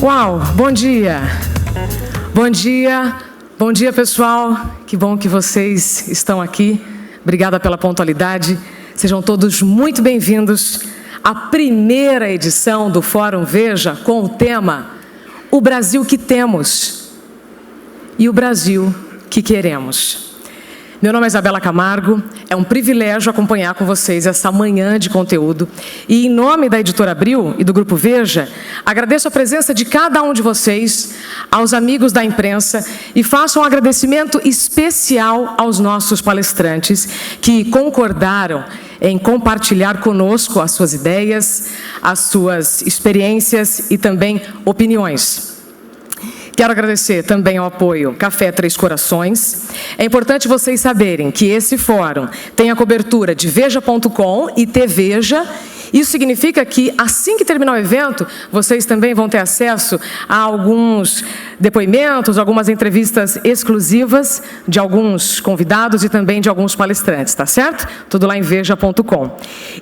Uau, bom dia. Bom dia pessoal. Que bom que vocês estão aqui. Obrigada pela pontualidade. Sejam todos muito bem-vindos à primeira edição do Fórum Veja com o tema O Brasil que temos e o Brasil que queremos. Meu nome é Isabela Camargo, é um privilégio acompanhar com vocês essa manhã de conteúdo e, em nome da Editora Abril e do Grupo Veja, agradeço a presença de cada um de vocês, aos amigos da imprensa e faço um agradecimento especial aos nossos palestrantes que concordaram em compartilhar conosco as suas ideias, as suas experiências e também opiniões. Quero agradecer também ao apoio Café Três Corações. É importante vocês saberem que esse fórum tem a cobertura de Veja.com e TVeja. Isso significa que, assim que terminar o evento, vocês também vão ter acesso a alguns depoimentos, algumas entrevistas exclusivas de alguns convidados e também de alguns palestrantes, tá certo? Tudo lá em Veja.com.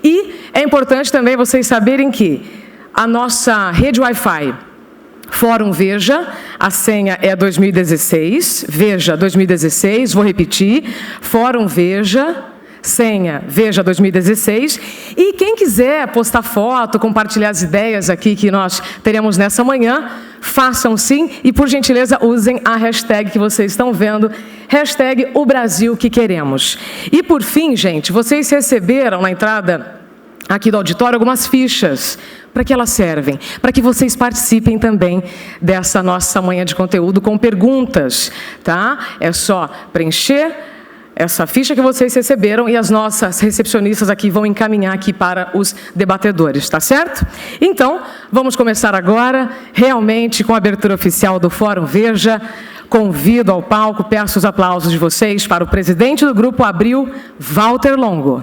E é importante também vocês saberem que a nossa rede Wi-Fi Fórum Veja, a senha é 2016, Veja 2016, vou repetir, Fórum Veja, senha Veja 2016, e quem quiser postar foto, compartilhar as ideias aqui que nós teremos nessa manhã, façam sim, e por gentileza usem a hashtag que vocês estão vendo, hashtag O Brasil que Queremos. E por fim, gente, vocês receberam na entrada aqui do auditório algumas fichas. Para que elas servem? Para que vocês participem também dessa nossa manhã de conteúdo com perguntas, tá? É só preencher essa ficha que vocês receberam e as nossas recepcionistas aqui vão encaminhar aqui para os debatedores, tá certo? Então, vamos começar agora, realmente, com a abertura oficial do Fórum Veja. Convido ao palco, peço os aplausos de vocês para o presidente do Grupo Abril, Walter Longo.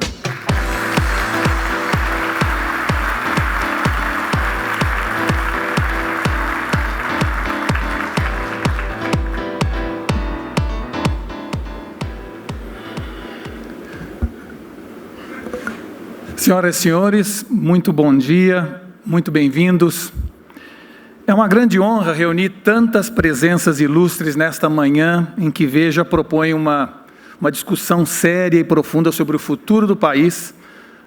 Senhoras e senhores, muito bom dia, muito bem-vindos. É uma grande honra reunir tantas presenças ilustres nesta manhã em que Veja propõe uma discussão séria e profunda sobre o futuro do país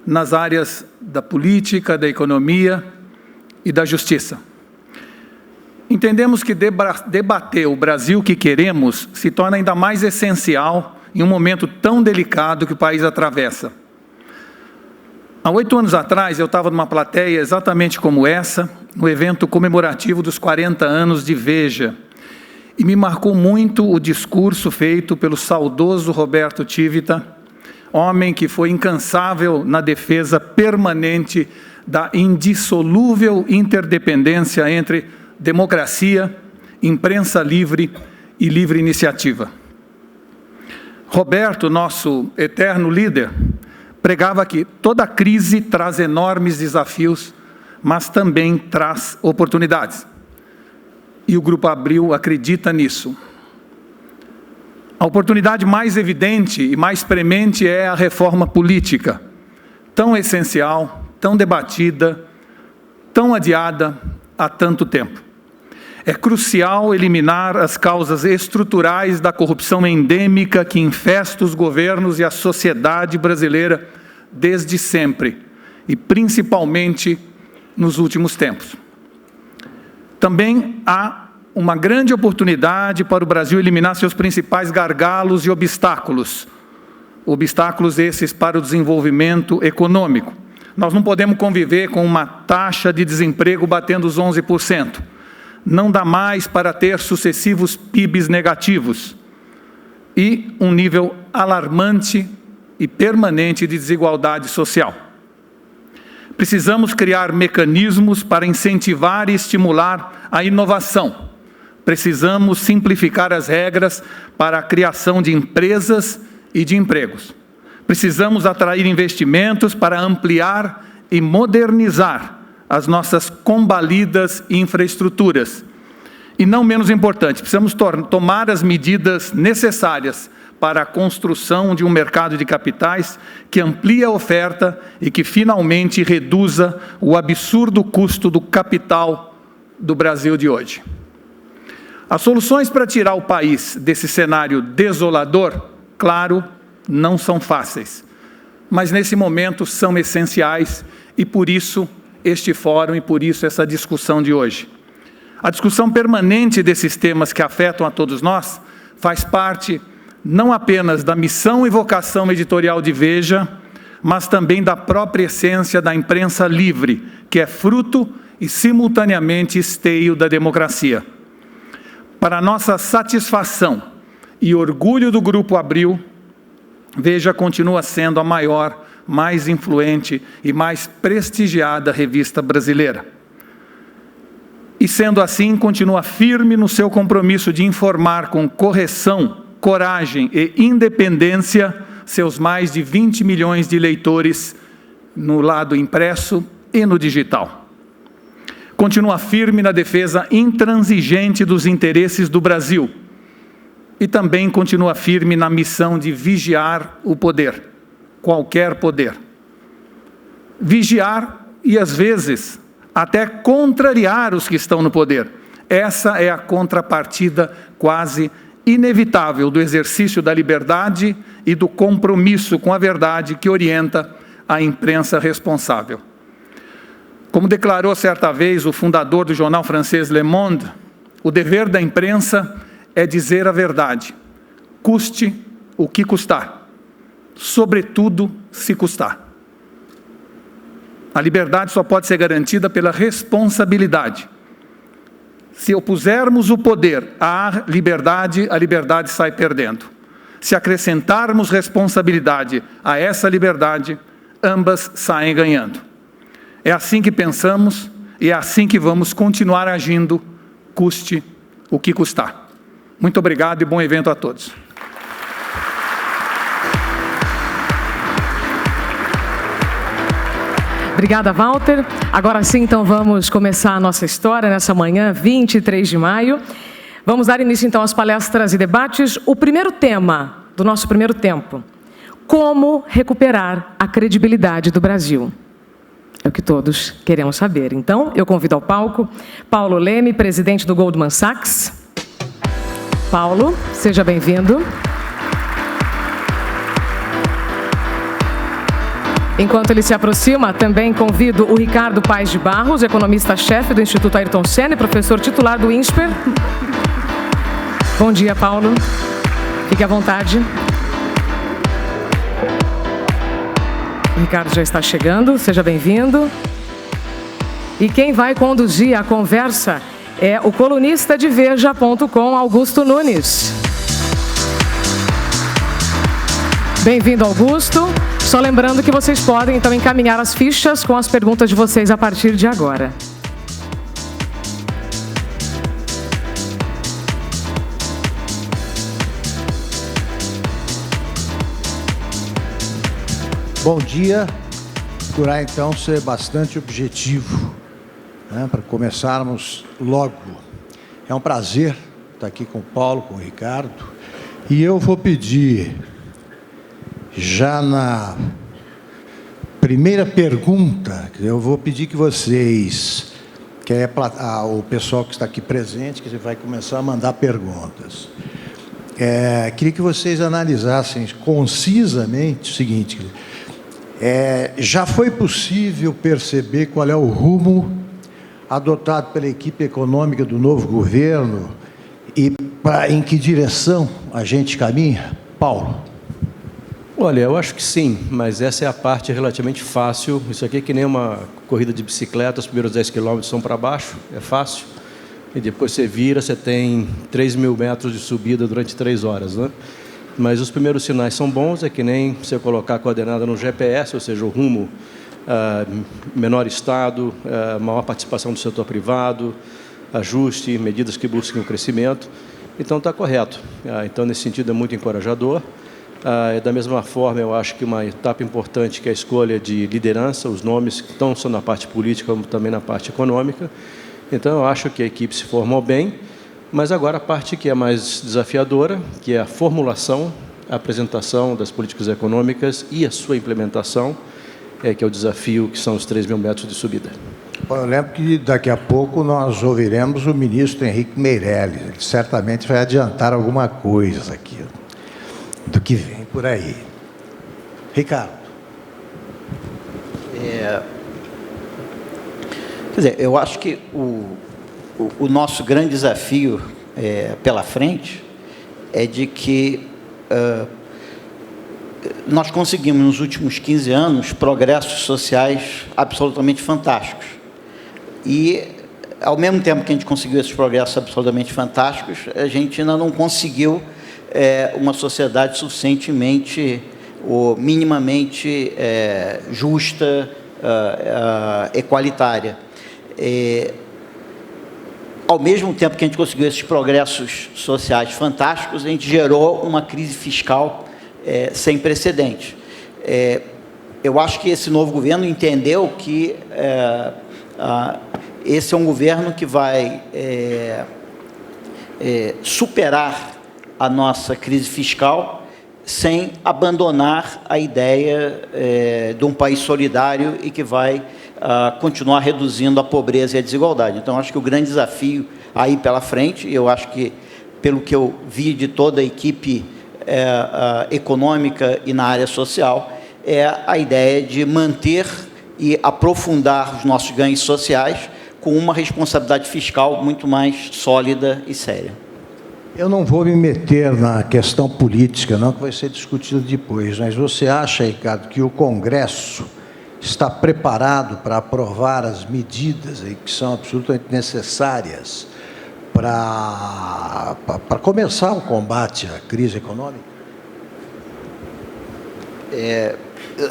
nas áreas da política, da economia e da justiça. Entendemos que debater o Brasil que queremos se torna ainda mais essencial em um momento tão delicado que o país atravessa. Há 8 anos atrás, eu estava numa plateia exatamente como essa, no evento comemorativo dos 40 anos de Veja. E me marcou muito o discurso feito pelo saudoso Roberto Tivita, homem que foi incansável na defesa permanente da indissolúvel interdependência entre democracia, imprensa livre e livre iniciativa. Roberto, nosso eterno líder, pregava que toda crise traz enormes desafios, mas também traz oportunidades. E o Grupo Abril acredita nisso. A oportunidade mais evidente e mais premente é a reforma política, tão essencial, tão debatida, tão adiada há tanto tempo. É crucial eliminar as causas estruturais da corrupção endêmica que infesta os governos e a sociedade brasileira desde sempre, e principalmente nos últimos tempos. Também há uma grande oportunidade para o Brasil eliminar seus principais gargalos e obstáculos esses para o desenvolvimento econômico. Nós não podemos conviver com uma taxa de desemprego batendo os 11%. Não dá mais para ter sucessivos PIBs negativos e um nível alarmante e permanente de desigualdade social. Precisamos criar mecanismos para incentivar e estimular a inovação. Precisamos simplificar as regras para a criação de empresas e de empregos. Precisamos atrair investimentos para ampliar e modernizar as nossas combalidas infraestruturas. E não menos importante, precisamos tomar as medidas necessárias para a construção de um mercado de capitais que amplie a oferta e que finalmente reduza o absurdo custo do capital do Brasil de hoje. As soluções para tirar o país desse cenário desolador, claro, não são fáceis, mas nesse momento são essenciais e por isso este fórum e por isso essa discussão de hoje. A discussão permanente desses temas que afetam a todos nós faz parte não apenas da missão e vocação editorial de Veja, mas também da própria essência da imprensa livre, que é fruto e simultaneamente esteio da democracia. Para nossa satisfação e orgulho do Grupo Abril, Veja continua sendo a maior, mais influente e mais prestigiada revista brasileira. E sendo assim, continua firme no seu compromisso de informar com correção, coragem e independência seus mais de 20 milhões de leitores no lado impresso e no digital. Continua firme na defesa intransigente dos interesses do Brasil e também continua firme na missão de vigiar o poder, qualquer poder. Vigiar e, às vezes, até contrariar os que estão no poder. Essa é a contrapartida quase inevitável do exercício da liberdade e do compromisso com a verdade que orienta a imprensa responsável. Como declarou certa vez o fundador do jornal francês Le Monde, o dever da imprensa é dizer a verdade, custe o que custar, sobretudo se custar. A liberdade só pode ser garantida pela responsabilidade. Se opusermos o poder à liberdade, a liberdade sai perdendo. Se acrescentarmos responsabilidade a essa liberdade, ambas saem ganhando. É assim que pensamos e é assim que vamos continuar agindo, custe o que custar. Muito obrigado e bom evento a todos. Obrigada, Walter. Agora sim, então, vamos começar a nossa história nessa manhã, 23 de maio. Vamos dar início, então, às palestras e debates. O primeiro tema do nosso primeiro tempo: como recuperar a credibilidade do Brasil. É o que todos queremos saber. Então, eu convido ao palco Paulo Leme, presidente do Goldman Sachs. Paulo, seja bem-vindo. Enquanto ele se aproxima, também convido o Ricardo Paes de Barros, economista-chefe do Instituto Ayrton Senna e professor titular do INSPER. Bom dia, Paulo. Fique à vontade. O Ricardo já está chegando, seja bem-vindo. E quem vai conduzir a conversa é o colunista de Veja.com, Augusto Nunes. Bem-vindo, Augusto. Só lembrando que vocês podem, então, encaminhar as fichas com as perguntas de vocês a partir de agora. Bom dia. Procurar, então, ser bastante objetivo, né, para começarmos logo. É um prazer estar aqui com o Paulo, com o Ricardo. E eu vou pedir, já na primeira pergunta, eu vou pedir que vocês, que é o pessoal que está aqui presente, que vai começar a mandar perguntas. Queria que vocês analisassem concisamente o seguinte: já foi possível perceber qual é o rumo adotado pela equipe econômica do novo governo e em que direção a gente caminha? Paulo. Olha, eu acho que sim, mas essa é a parte relativamente fácil. Isso aqui é que nem uma corrida de bicicleta, os primeiros 10 quilômetros são para baixo, é fácil. E depois você vira, você tem 3.000 metros de subida durante 3 horas, né? Mas os primeiros sinais são bons, é que nem você colocar a coordenada no GPS, ou seja, o rumo, menor estado, maior participação do setor privado, ajuste, medidas que busquem o crescimento. Então, está correto. Então, nesse sentido, é muito encorajador. Da mesma forma, eu acho que uma etapa importante que é a escolha de liderança, os nomes que estão só na parte política, como também na parte econômica. Então, eu acho que a equipe se formou bem, mas agora a parte que é mais desafiadora, que é a formulação, a apresentação das políticas econômicas e a sua implementação, que é o desafio, que são os 3.000 metros de subida. Bom, eu lembro que daqui a pouco nós ouviremos o ministro Henrique Meirelles. Ele certamente vai adiantar alguma coisa aqui do que vem por aí. Ricardo. Quer dizer, eu acho que o nosso grande desafio pela frente é de que nós conseguimos, nos últimos 15 anos, progressos sociais absolutamente fantásticos. E, ao mesmo tempo que a gente conseguiu esses progressos absolutamente fantásticos, a gente ainda não conseguiu uma sociedade suficientemente ou minimamente justa, equalitária. Ao mesmo tempo que a gente conseguiu esses progressos sociais fantásticos, a gente gerou uma crise fiscal sem precedentes. Eu acho que esse novo governo entendeu que esse é um governo que vai superar a nossa crise fiscal sem abandonar a ideia de um país solidário e que vai continuar reduzindo a pobreza e a desigualdade. Então, acho que o grande desafio aí pela frente, eu acho que, pelo que eu vi de toda a equipe econômica e na área social, é a ideia de manter e aprofundar os nossos ganhos sociais com uma responsabilidade fiscal muito mais sólida e séria. Eu não vou me meter na questão política, não, que vai ser discutido depois, mas você acha, Ricardo, que o Congresso está preparado para aprovar as medidas aí que são absolutamente necessárias para começar o combate à crise econômica?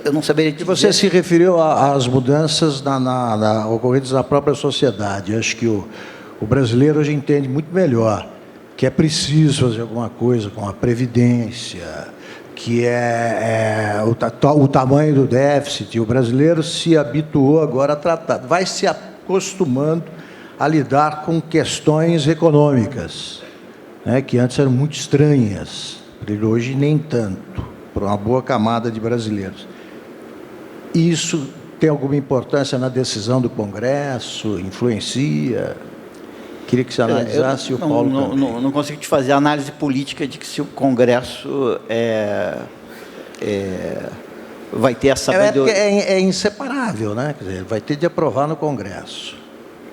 Eu não saberia dizer. Você se referiu às mudanças ocorridas na própria sociedade. Eu acho que o brasileiro hoje entende muito melhor que é preciso fazer alguma coisa com a Previdência, que o tamanho do déficit. O brasileiro se habituou agora a tratar, vai se acostumando a lidar com questões econômicas, né, que antes eram muito estranhas, hoje nem tanto, para uma boa camada de brasileiros. Isso tem alguma importância na decisão do Congresso? Influencia? Queria que você analisasse o Paulo também. Não consigo te fazer análise política de que se o Congresso vai ter essa... É inseparável, né? Quer dizer, vai ter de aprovar no Congresso.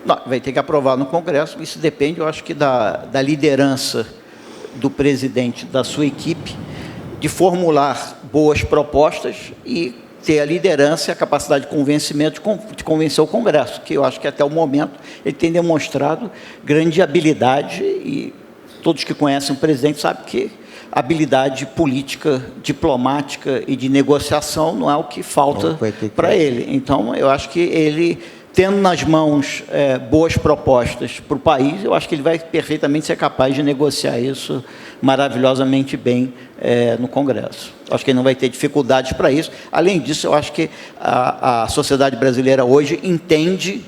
Não, vai ter que aprovar no Congresso. Isso depende, eu acho que da liderança do presidente, da sua equipe, de formular boas propostas e ter a liderança e a capacidade de convencimento de convencer o Congresso, que eu acho que até o momento ele tem demonstrado grande habilidade, e todos que conhecem o presidente sabem que habilidade política, diplomática e de negociação não é o que falta para ele. Então, eu acho que ele, tendo nas mãos boas propostas para o país, eu acho que ele vai perfeitamente ser capaz de negociar isso maravilhosamente bem no Congresso. Acho que ele não vai ter dificuldades para isso. Além disso, eu acho que a sociedade brasileira hoje entende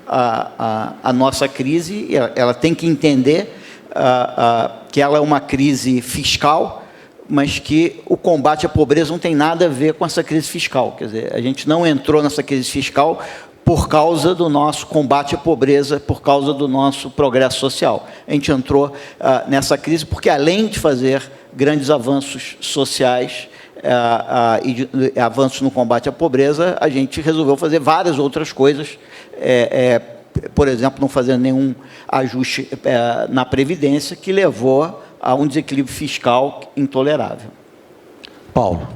a nossa crise, e ela tem que entender que ela é uma crise fiscal, mas que o combate à pobreza não tem nada a ver com essa crise fiscal. Quer dizer, a gente não entrou nessa crise fiscal por causa do nosso combate à pobreza, por causa do nosso progresso social. A gente entrou nessa crise porque, além de fazer grandes avanços sociais e avanços no combate à pobreza, a gente resolveu fazer várias outras coisas, por exemplo, não fazer nenhum ajuste na Previdência, que levou a um desequilíbrio fiscal intolerável. Paulo.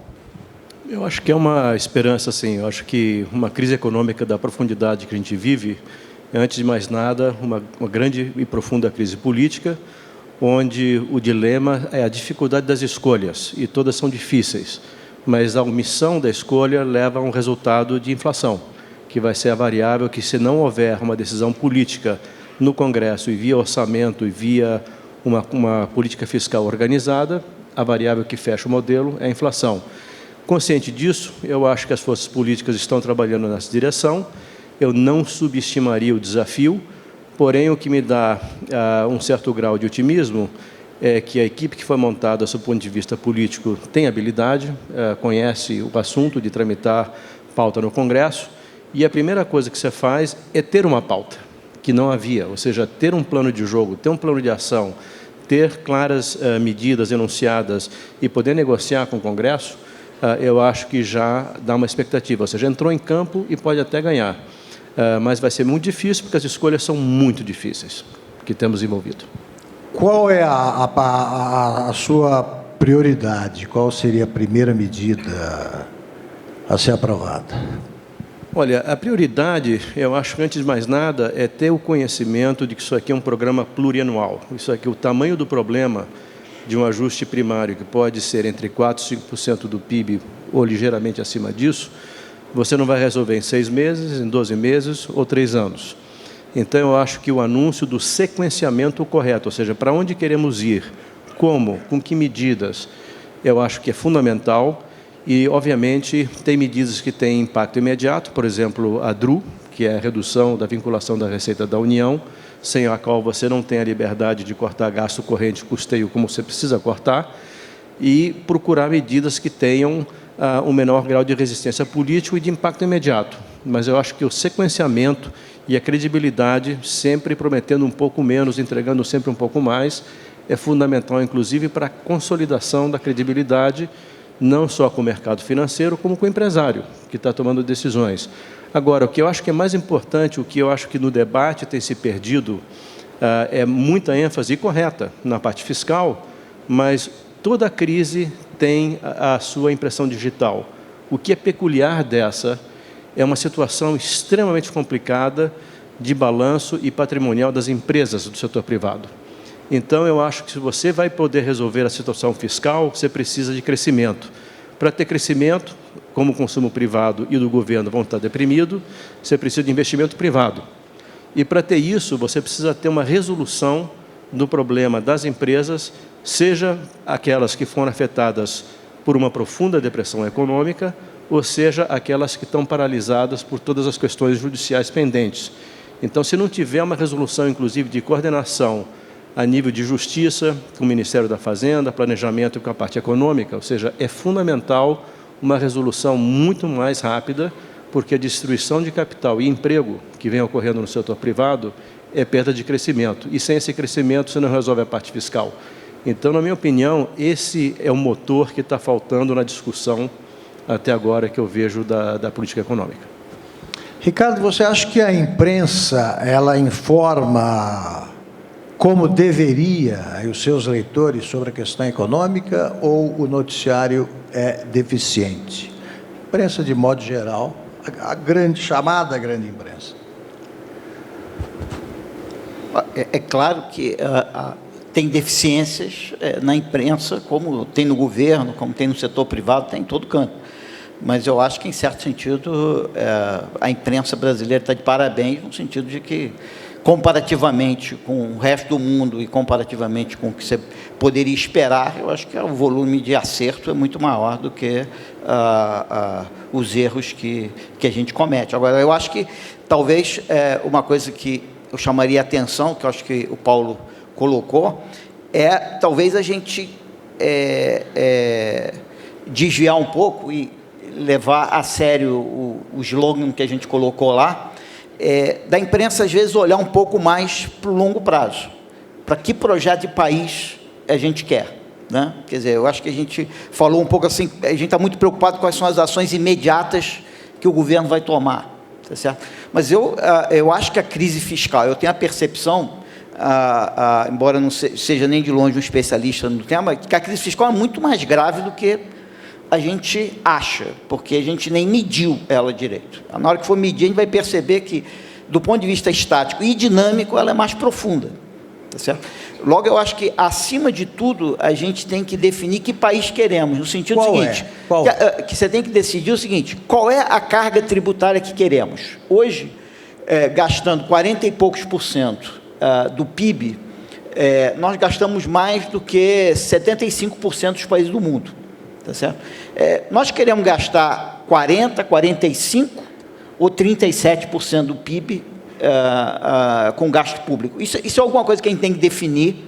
Eu acho que é uma esperança, sim. Eu acho que uma crise econômica da profundidade que a gente vive, antes de mais nada, uma grande e profunda crise política, onde o dilema é a dificuldade das escolhas, e todas são difíceis, mas a omissão da escolha leva a um resultado de inflação, que vai ser a variável que, se não houver uma decisão política no Congresso e via orçamento e via uma política fiscal organizada, a variável que fecha o modelo é a inflação. Consciente disso, eu acho que as forças políticas estão trabalhando nessa direção. Eu não subestimaria o desafio, porém, o que me dá um certo grau de otimismo é que a equipe que foi montada, do ponto de vista político, tem habilidade, conhece o assunto de tramitar pauta no Congresso, E a primeira coisa que você faz é ter uma pauta, que não havia, ou seja, ter um plano de jogo, ter um plano de ação, ter claras medidas enunciadas e poder negociar com o Congresso, eu acho que já dá uma expectativa, ou seja, entrou em campo e pode até ganhar, mas vai ser muito difícil, porque as escolhas são muito difíceis que temos envolvido. Qual é a sua prioridade? Qual seria a primeira medida a ser aprovada? Olha, a prioridade, eu acho que, antes de mais nada, é ter o conhecimento de que isso aqui é um programa plurianual. Isso aqui, o tamanho do problema de um ajuste primário, que pode ser entre 4% e 5% do PIB, ou ligeiramente acima disso, você não vai resolver em 6 meses, em 12 meses ou 3 anos. Então, eu acho que o anúncio do sequenciamento correto, ou seja, para onde queremos ir, como, com que medidas, eu acho que é fundamental. E, obviamente, tem medidas que têm impacto imediato, por exemplo, a DRU, que é a redução da vinculação da receita da União, sem a qual você não tem a liberdade de cortar gasto corrente, custeio, como você precisa cortar, e procurar medidas que tenham um menor grau de resistência política e de impacto imediato. Mas eu acho que o sequenciamento e a credibilidade, sempre prometendo um pouco menos, entregando sempre um pouco mais, é fundamental, inclusive, para a consolidação da credibilidade, não só com o mercado financeiro, como com o empresário, que está tomando decisões. Agora, o que eu acho que é mais importante, o que eu acho que no debate tem se perdido, é muita ênfase, correta, na parte fiscal, mas toda a crise tem a sua impressão digital. O que é peculiar dessa é uma situação extremamente complicada de balanço e patrimonial das empresas do setor privado. Então, eu acho que se você vai poder resolver a situação fiscal, você precisa de crescimento. Para ter crescimento, como o consumo privado e do governo vão estar deprimidos, você precisa de investimento privado. E para ter isso, você precisa ter uma resolução do problema das empresas, seja aquelas que foram afetadas por uma profunda depressão econômica, ou seja, aquelas que estão paralisadas por todas as questões judiciais pendentes. Então, se não tiver uma resolução, inclusive, de coordenação a nível de justiça, com o Ministério da Fazenda, planejamento e com a parte econômica, ou seja, é fundamental uma resolução muito mais rápida, porque a destruição de capital e emprego que vem ocorrendo no setor privado é perda de crescimento. E sem esse crescimento, você não resolve a parte fiscal. Então, na minha opinião, esse é o motor que está faltando na discussão até agora que eu vejo da política econômica. Ricardo, você acha que a imprensa, ela informa como deveria os seus leitores sobre a questão econômica, ou o noticiário é deficiente? A imprensa, de modo geral, a chamada grande imprensa. É claro que tem deficiências na imprensa, como tem no governo, como tem no setor privado, tem em todo canto. Mas eu acho que, em certo sentido, a imprensa brasileira está de parabéns, no sentido de que, comparativamente com o resto do mundo e comparativamente com o que você poderia esperar, eu acho que o volume de acerto é muito maior do que os erros que a gente comete. Agora, eu acho que talvez uma coisa que eu chamaria a atenção, que eu acho que o Paulo colocou, é talvez a gente desviar um pouco e levar a sério o slogan que a gente colocou lá, da imprensa, às vezes, olhar um pouco mais para o longo prazo. Para que projeto de país a gente quer, né? Quer dizer, eu acho que a gente falou um pouco assim, a gente está muito preocupado com quais são as ações imediatas que o governo vai tomar, tá certo? Mas eu acho que a crise fiscal, eu tenho a percepção, embora não seja nem de longe um especialista no tema, que a crise fiscal é muito mais grave do que a gente acha, porque a gente nem mediu ela direito. Na hora que for medir, a gente vai perceber que, do ponto de vista estático e dinâmico, ela é mais profunda. Tá certo? Logo, eu acho que, acima de tudo, a gente tem que definir que país queremos, no sentido seguinte, que você tem que decidir o seguinte: qual é a carga tributária que queremos? Hoje, gastando 40 e poucos % do PIB, nós gastamos mais do que 75% dos países do mundo. Tá certo? Nós queremos gastar 40%, 45% ou 37% do PIB com gasto público. Isso é alguma coisa que a gente tem que definir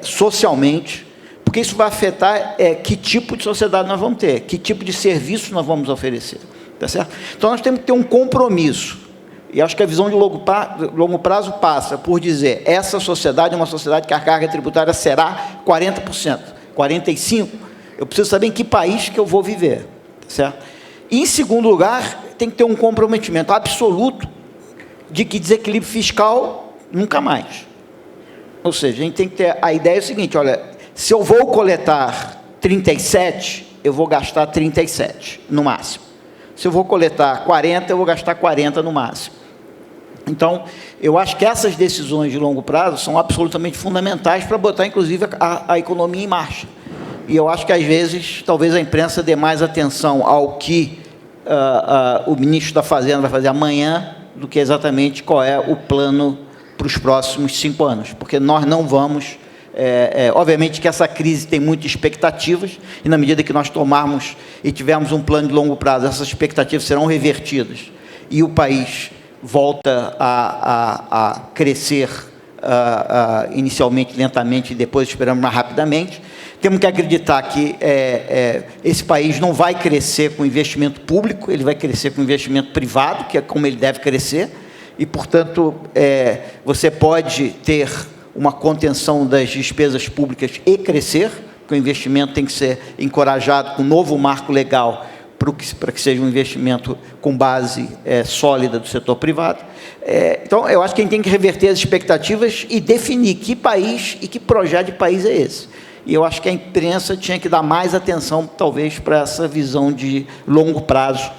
socialmente, porque isso vai afetar que tipo de sociedade nós vamos ter, que tipo de serviço nós vamos oferecer. Tá certo? Então, nós temos que ter um compromisso. E acho que a visão de longo prazo passa por dizer essa sociedade é uma sociedade que a carga tributária será 40%, 45%. Eu preciso saber em que país que eu vou viver. Tá certo? E, em segundo lugar, tem que ter um comprometimento absoluto de que desequilíbrio fiscal nunca mais. Ou seja, a gente tem que ter a ideia é o seguinte, olha, se eu vou coletar 37, eu vou gastar 37, no máximo. Se eu vou coletar 40, eu vou gastar 40 no máximo. Então, eu acho que essas decisões de longo prazo são absolutamente fundamentais para botar, inclusive, a economia em marcha. E eu acho que, às vezes, talvez a imprensa dê mais atenção ao que o ministro da Fazenda vai fazer amanhã do que exatamente qual é o plano para os próximos 5 anos. Porque nós não vamos... obviamente que essa crise tem muitas expectativas, e na medida que nós tomarmos e tivermos um plano de longo prazo, essas expectativas serão revertidas, e o país volta a crescer inicialmente lentamente e depois esperamos mais rapidamente. Temos que acreditar que esse país não vai crescer com investimento público, ele vai crescer com investimento privado, que é como ele deve crescer, e, portanto, você pode ter uma contenção das despesas públicas e crescer, porque o investimento tem que ser encorajado com um novo marco legal para que seja um investimento com base sólida do setor privado. Então, eu acho que a gente tem que reverter as expectativas e definir que país e que projeto de país é esse. E eu acho que a imprensa tinha que dar mais atenção, talvez, para essa visão de longo prazo.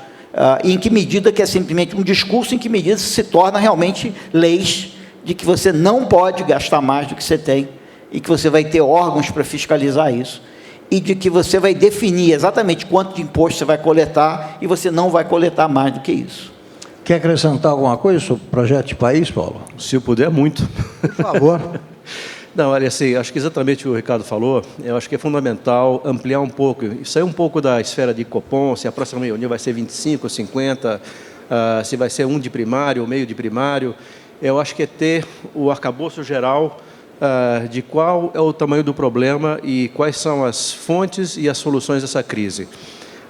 E em que medida que é simplesmente um discurso, em que medida se torna realmente leis de que você não pode gastar mais do que você tem e que você vai ter órgãos para fiscalizar isso e de que você vai definir exatamente quanto de imposto você vai coletar e você não vai coletar mais do que isso. Quer acrescentar alguma coisa sobre o projeto de país, Paulo? Se eu puder, muito. Por favor. Não, olha, assim, acho que exatamente o que o Ricardo falou, eu acho que é fundamental ampliar um pouco, sair um pouco da esfera de Copom, se a próxima reunião vai ser 25 ou 50, se vai ser 1 de primário ou meio de primário. Eu acho que é ter o arcabouço geral de qual é o tamanho do problema e quais são as fontes e as soluções dessa crise.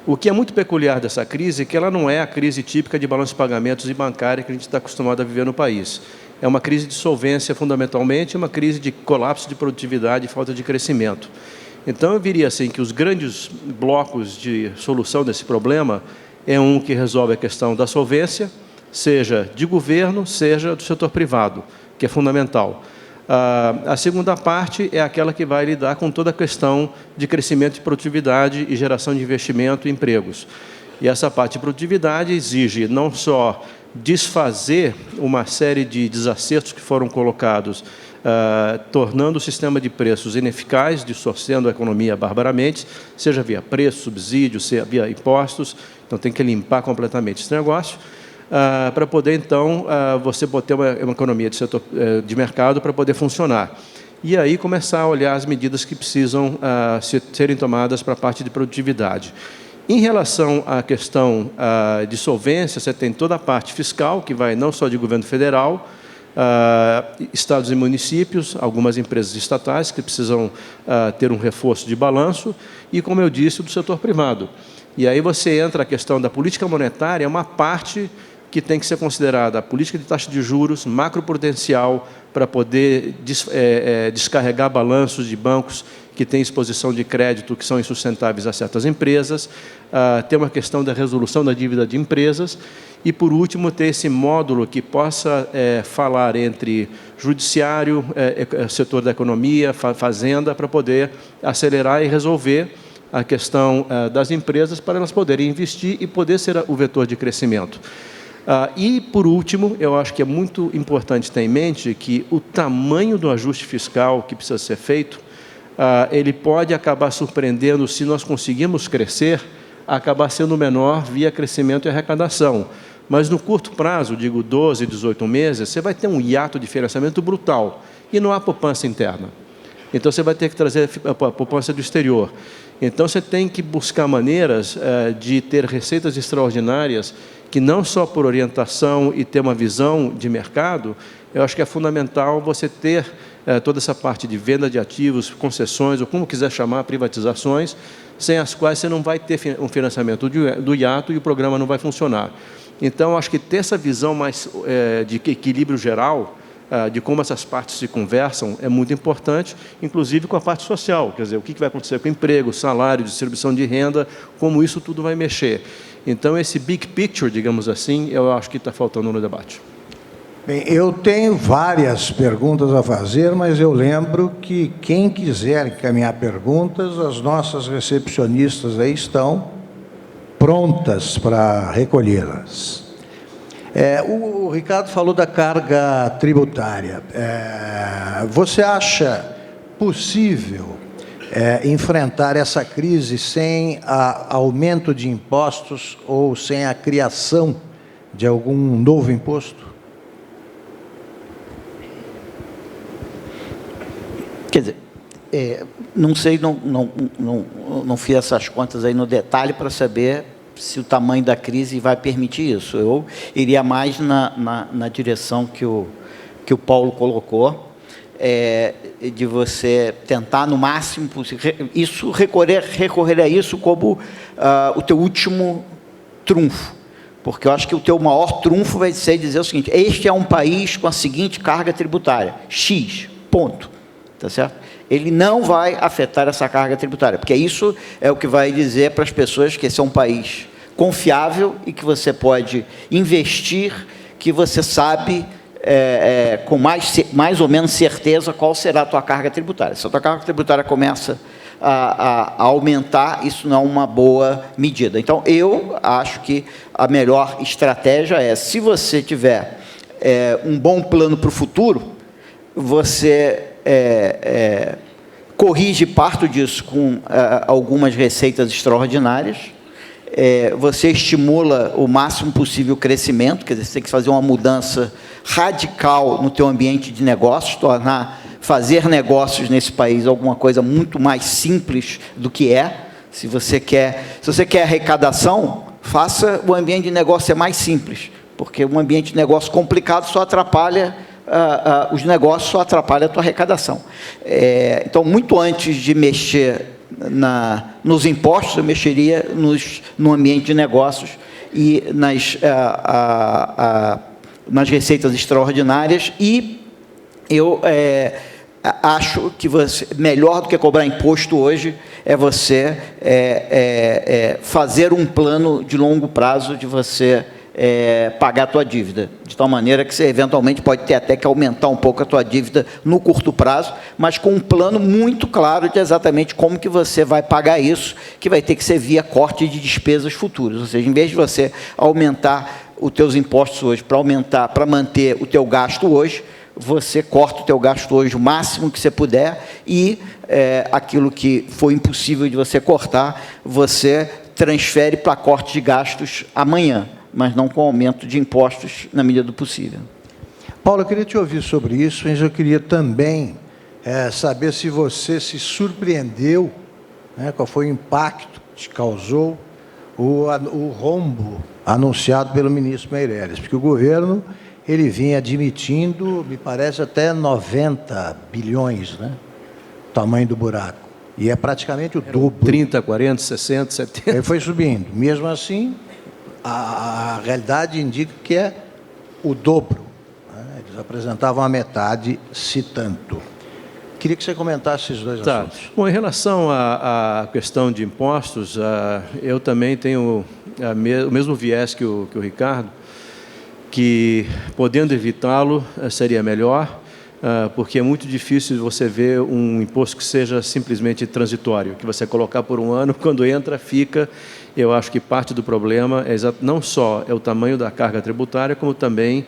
O que é muito peculiar dessa crise é que ela não é a crise típica de balanço de pagamentos e bancária que a gente está acostumado a viver no país. É uma crise de solvência, fundamentalmente, uma crise de colapso de produtividade e falta de crescimento. Então, eu diria assim que os grandes blocos de solução desse problema é um que resolve a questão da solvência, seja de governo, seja do setor privado, que é fundamental. A segunda parte é aquela que vai lidar com toda a questão de crescimento de produtividade e geração de investimento e empregos. E essa parte de produtividade exige não só desfazer uma série de desacertos que foram colocados, tornando o sistema de preços ineficaz, distorcendo a economia barbaramente, seja via preço, subsídio, seja via impostos. Então, tem que limpar completamente esse negócio, para poder, então, você ter uma economia de setor de mercado para poder funcionar. E aí começar a olhar as medidas que precisam serem tomadas para a parte de produtividade. Em relação à questão de solvência, você tem toda a parte fiscal, que vai não só de governo federal, estados e municípios, algumas empresas estatais que precisam ter um reforço de balanço, e, como eu disse, do setor privado. E aí você entra a questão da política monetária, é uma parte que tem que ser considerada a política de taxa de juros, macroprudencial, para poder descarregar balanços de bancos que têm exposição de crédito que são insustentáveis a certas empresas, ter uma questão da resolução da dívida de empresas e, por último, ter esse módulo que possa falar entre judiciário, setor da economia, fazenda, para poder acelerar e resolver a questão das empresas para elas poderem investir e poder ser o vetor de crescimento. E, por último, eu acho que é muito importante ter em mente que o tamanho do ajuste fiscal que precisa ser feito, ele pode acabar surpreendendo, se nós conseguirmos crescer, acabar sendo menor via crescimento e arrecadação. Mas, no curto prazo, digo 12, 18 meses, você vai ter um hiato de financiamento brutal e não há poupança interna. Então, você vai ter que trazer a poupança do exterior. Então, você tem que buscar maneiras de ter receitas extraordinárias que não só por orientação e ter uma visão de mercado, eu acho que é fundamental você ter toda essa parte de venda de ativos, concessões, ou como quiser chamar, privatizações, sem as quais você não vai ter um financiamento do hiato e o programa não vai funcionar. Então, acho que ter essa visão mais de equilíbrio geral, de como essas partes se conversam, é muito importante, inclusive com a parte social, quer dizer, o que vai acontecer com o emprego, salário, distribuição de renda, como isso tudo vai mexer. Então, esse big picture, digamos assim, eu acho que está faltando no debate. Bem, eu tenho várias perguntas a fazer, mas eu lembro que quem quiser encaminhar perguntas, as nossas recepcionistas aí estão prontas para recolhê-las. O Ricardo falou da carga tributária. Você acha possível enfrentar essa crise sem aumento de impostos ou sem a criação de algum novo imposto? Quer dizer, não sei, não fiz essas contas aí no detalhe para saber se o tamanho da crise vai permitir isso. Eu iria mais na direção que o Paulo colocou, de você tentar, no máximo possível, recorrer a isso como o teu último trunfo. Porque eu acho que o teu maior trunfo vai ser dizer o seguinte: este é um país com a seguinte carga tributária, X, ponto. Tá certo? Ele não vai afetar essa carga tributária, porque isso é o que vai dizer para as pessoas que esse é um país confiável e que você pode investir, que você sabe com mais ou menos certeza qual será a tua carga tributária. Se a tua carga tributária começa a aumentar, isso não é uma boa medida. Então, eu acho que a melhor estratégia é, se você tiver um bom plano para o futuro, você corrige parte disso com algumas receitas extraordinárias, você estimula o máximo possível o crescimento, quer dizer, você tem que fazer uma mudança radical no teu ambiente de negócios, fazer negócios nesse país alguma coisa muito mais simples do que é. Se você quer arrecadação, faça o ambiente de negócio ser mais simples, porque um ambiente de negócio complicado só atrapalha os negócios, só atrapalha a tua arrecadação. Então, muito antes de mexer nos impostos, eu mexeria no ambiente de negócios e nas receitas extraordinárias, e eu acho que melhor do que cobrar imposto hoje é você fazer um plano de longo prazo de você pagar a tua dívida, de tal maneira que você eventualmente pode ter até que aumentar um pouco a tua dívida no curto prazo, mas com um plano muito claro de exatamente como que você vai pagar isso, que vai ter que ser via corte de despesas futuras. Ou seja, em vez de você aumentar os teus impostos hoje para manter o teu gasto hoje, você corta o teu gasto hoje o máximo que você puder, e aquilo que foi impossível de você cortar, você transfere para corte de gastos amanhã, mas não com aumento de impostos na medida do possível. Paulo, eu queria te ouvir sobre isso, mas eu queria também saber se você se surpreendeu, qual foi o impacto que te causou o rombo anunciado pelo ministro Meirelles, porque o governo ele vinha admitindo, me parece, até 90 bilhões, o tamanho do buraco, e é praticamente o dobro. 30, 40, 60, 70. Ele foi subindo. Mesmo assim, a realidade indica que é o dobro. Eles apresentavam a metade, se tanto. Queria que você comentasse esses dois assuntos. Bom, em relação à questão de impostos, eu também tenho o mesmo viés que o Ricardo, que, podendo evitá-lo, seria melhor, porque é muito difícil você ver um imposto que seja simplesmente transitório, que você colocar por um ano, quando entra, fica. Eu acho que parte do problema não só é o tamanho da carga tributária, como também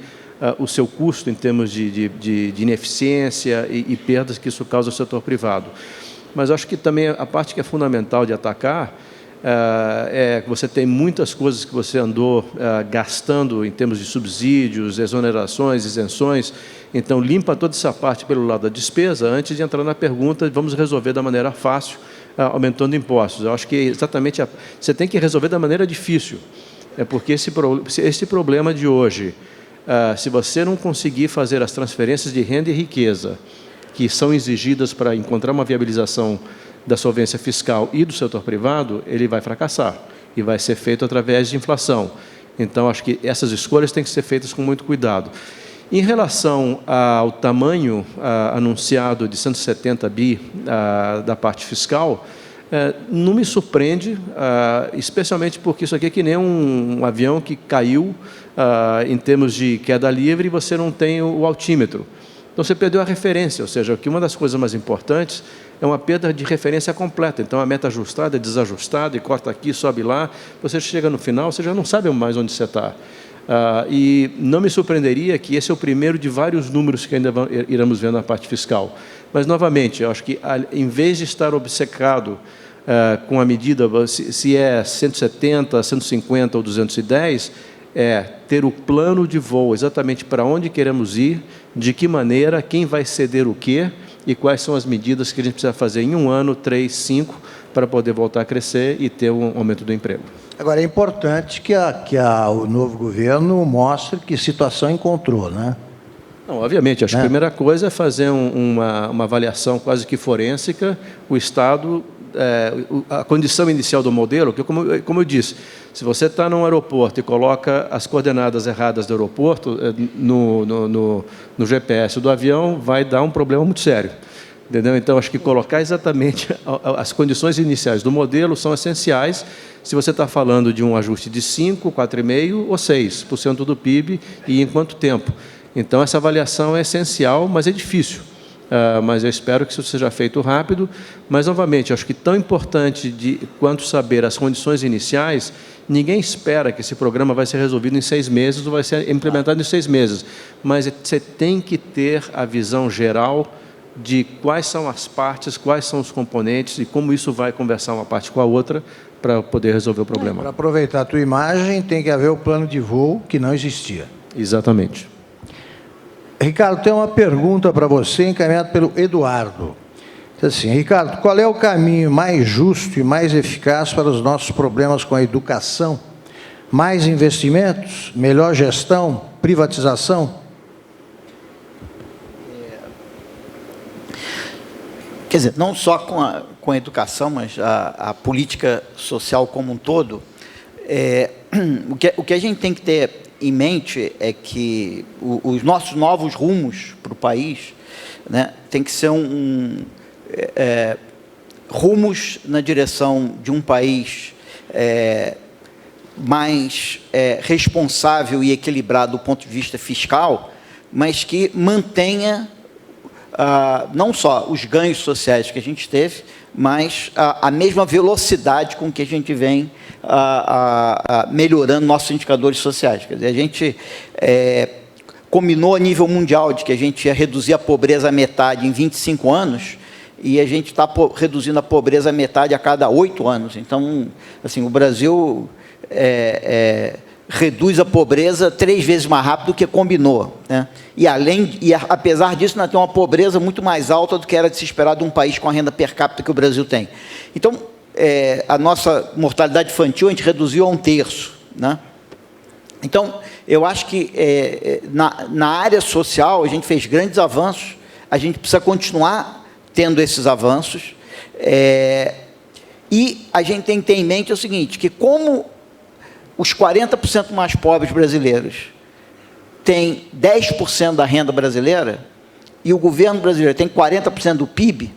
o seu custo em termos de ineficiência e perdas que isso causa ao setor privado. Mas acho que também a parte que é fundamental de atacar que você tem muitas coisas que você andou gastando em termos de subsídios, exonerações, isenções. Então, limpa toda essa parte pelo lado da despesa, antes de entrar na pergunta, vamos resolver da maneira fácil, aumentando impostos. Eu acho que exatamente você tem que resolver da maneira difícil. É porque esse problema de hoje, se você não conseguir fazer as transferências de renda e riqueza que são exigidas para encontrar uma viabilização da solvência fiscal e do setor privado, ele vai fracassar e vai ser feito através de inflação. Então, acho que essas escolhas têm que ser feitas com muito cuidado. Em relação ao tamanho anunciado de 170 bi da parte fiscal, não me surpreende, especialmente porque isso aqui é que nem um avião que caiu em termos de queda livre e você não tem o altímetro. Então, você perdeu a referência, ou seja, que uma das coisas mais importantes é uma perda de referência completa. Então, a meta ajustada é desajustada, e corta aqui, sobe lá. Você chega no final, você já não sabe mais onde você está. E não me surpreenderia que esse é o primeiro de vários números que ainda iremos ver na parte fiscal. Mas, novamente, eu acho que, em vez de estar obcecado com a medida, se é 170, 150 ou 210, é ter o plano de voo exatamente para onde queremos ir, de que maneira, quem vai ceder o quê e quais são as medidas que a gente precisa fazer em 1 ano, 3, 5, para poder voltar a crescer e ter um aumento do emprego. Agora, é importante que o novo governo mostre que situação encontrou, né? Não, obviamente, acho que a primeira coisa é fazer uma avaliação quase que forênsica, o Estado, a condição inicial do modelo, que, como eu disse, se você está num aeroporto e coloca as coordenadas erradas do aeroporto no GPS do avião, vai dar um problema muito sério. Entendeu? Então, acho que colocar exatamente as condições iniciais do modelo são essenciais se você está falando de um ajuste de 5%, 4,5% ou 6% do PIB e em quanto tempo. Então, essa avaliação é essencial, mas é difícil. Mas eu espero que isso seja feito rápido. Mas, novamente, acho que tão importante quanto saber as condições iniciais, ninguém espera que esse programa vai ser resolvido em 6 meses ou vai ser implementado em 6 meses. Mas você tem que ter a visão geral de quais são as partes, quais são os componentes e como isso vai conversar uma parte com a outra para poder resolver o problema. Para aproveitar a tua imagem, tem que haver o plano de voo que não existia. Exatamente. Ricardo, tem uma pergunta para você, encaminhada pelo Eduardo. Diz assim: Ricardo, qual é o caminho mais justo e mais eficaz para os nossos problemas com a educação? Mais investimentos? Melhor gestão? Privatização? Quer dizer, não só com a educação, mas a política social como um todo, o que a gente tem que ter em mente é que os nossos novos rumos para o país, né, tem que ser rumos na direção de um país mais responsável e equilibrado do ponto de vista fiscal, mas que mantenha não só os ganhos sociais que a gente teve, mas a mesma velocidade com que a gente vem melhorando nossos indicadores sociais. Quer dizer, a gente combinou a nível mundial de que a gente ia reduzir a pobreza à metade em 25 anos, e a gente está reduzindo a pobreza à metade a cada 8 anos. Então, assim, o Brasil reduz a pobreza 3 vezes mais rápido do que combinou, né? E apesar disso, nós temos uma pobreza muito mais alta do que era de se esperar de um país com a renda per capita que o Brasil tem. Então, a nossa mortalidade infantil a gente reduziu a 1/3, né? Então, eu acho que na área social a gente fez grandes avanços, a gente precisa continuar tendo esses avanços, e a gente tem que ter em mente o seguinte, que como os 40% mais pobres brasileiros têm 10% da renda brasileira e o governo brasileiro tem 40% do PIB,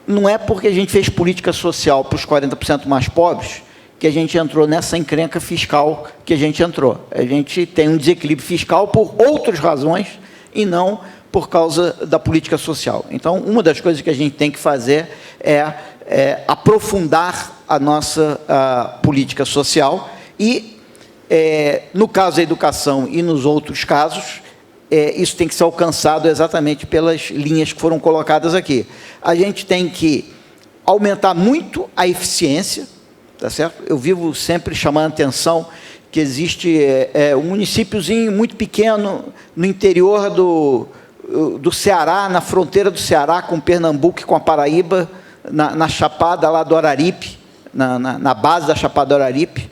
não é porque a gente fez política social para os 40% mais pobres que a gente entrou nessa encrenca fiscal que a gente entrou. A gente tem um desequilíbrio fiscal por outras razões e não por causa da política social. Então, uma das coisas que a gente tem que fazer é aprofundar a nossa política social. E, no caso da educação e nos outros casos, isso tem que ser alcançado exatamente pelas linhas que foram colocadas aqui. A gente tem que aumentar muito a eficiência, tá certo? Eu vivo sempre chamando a atenção que existe um municípiozinho muito pequeno no interior do Ceará, na fronteira do Ceará com Pernambuco e com a Paraíba, na Chapada lá do Araripe, na base da Chapada do Araripe,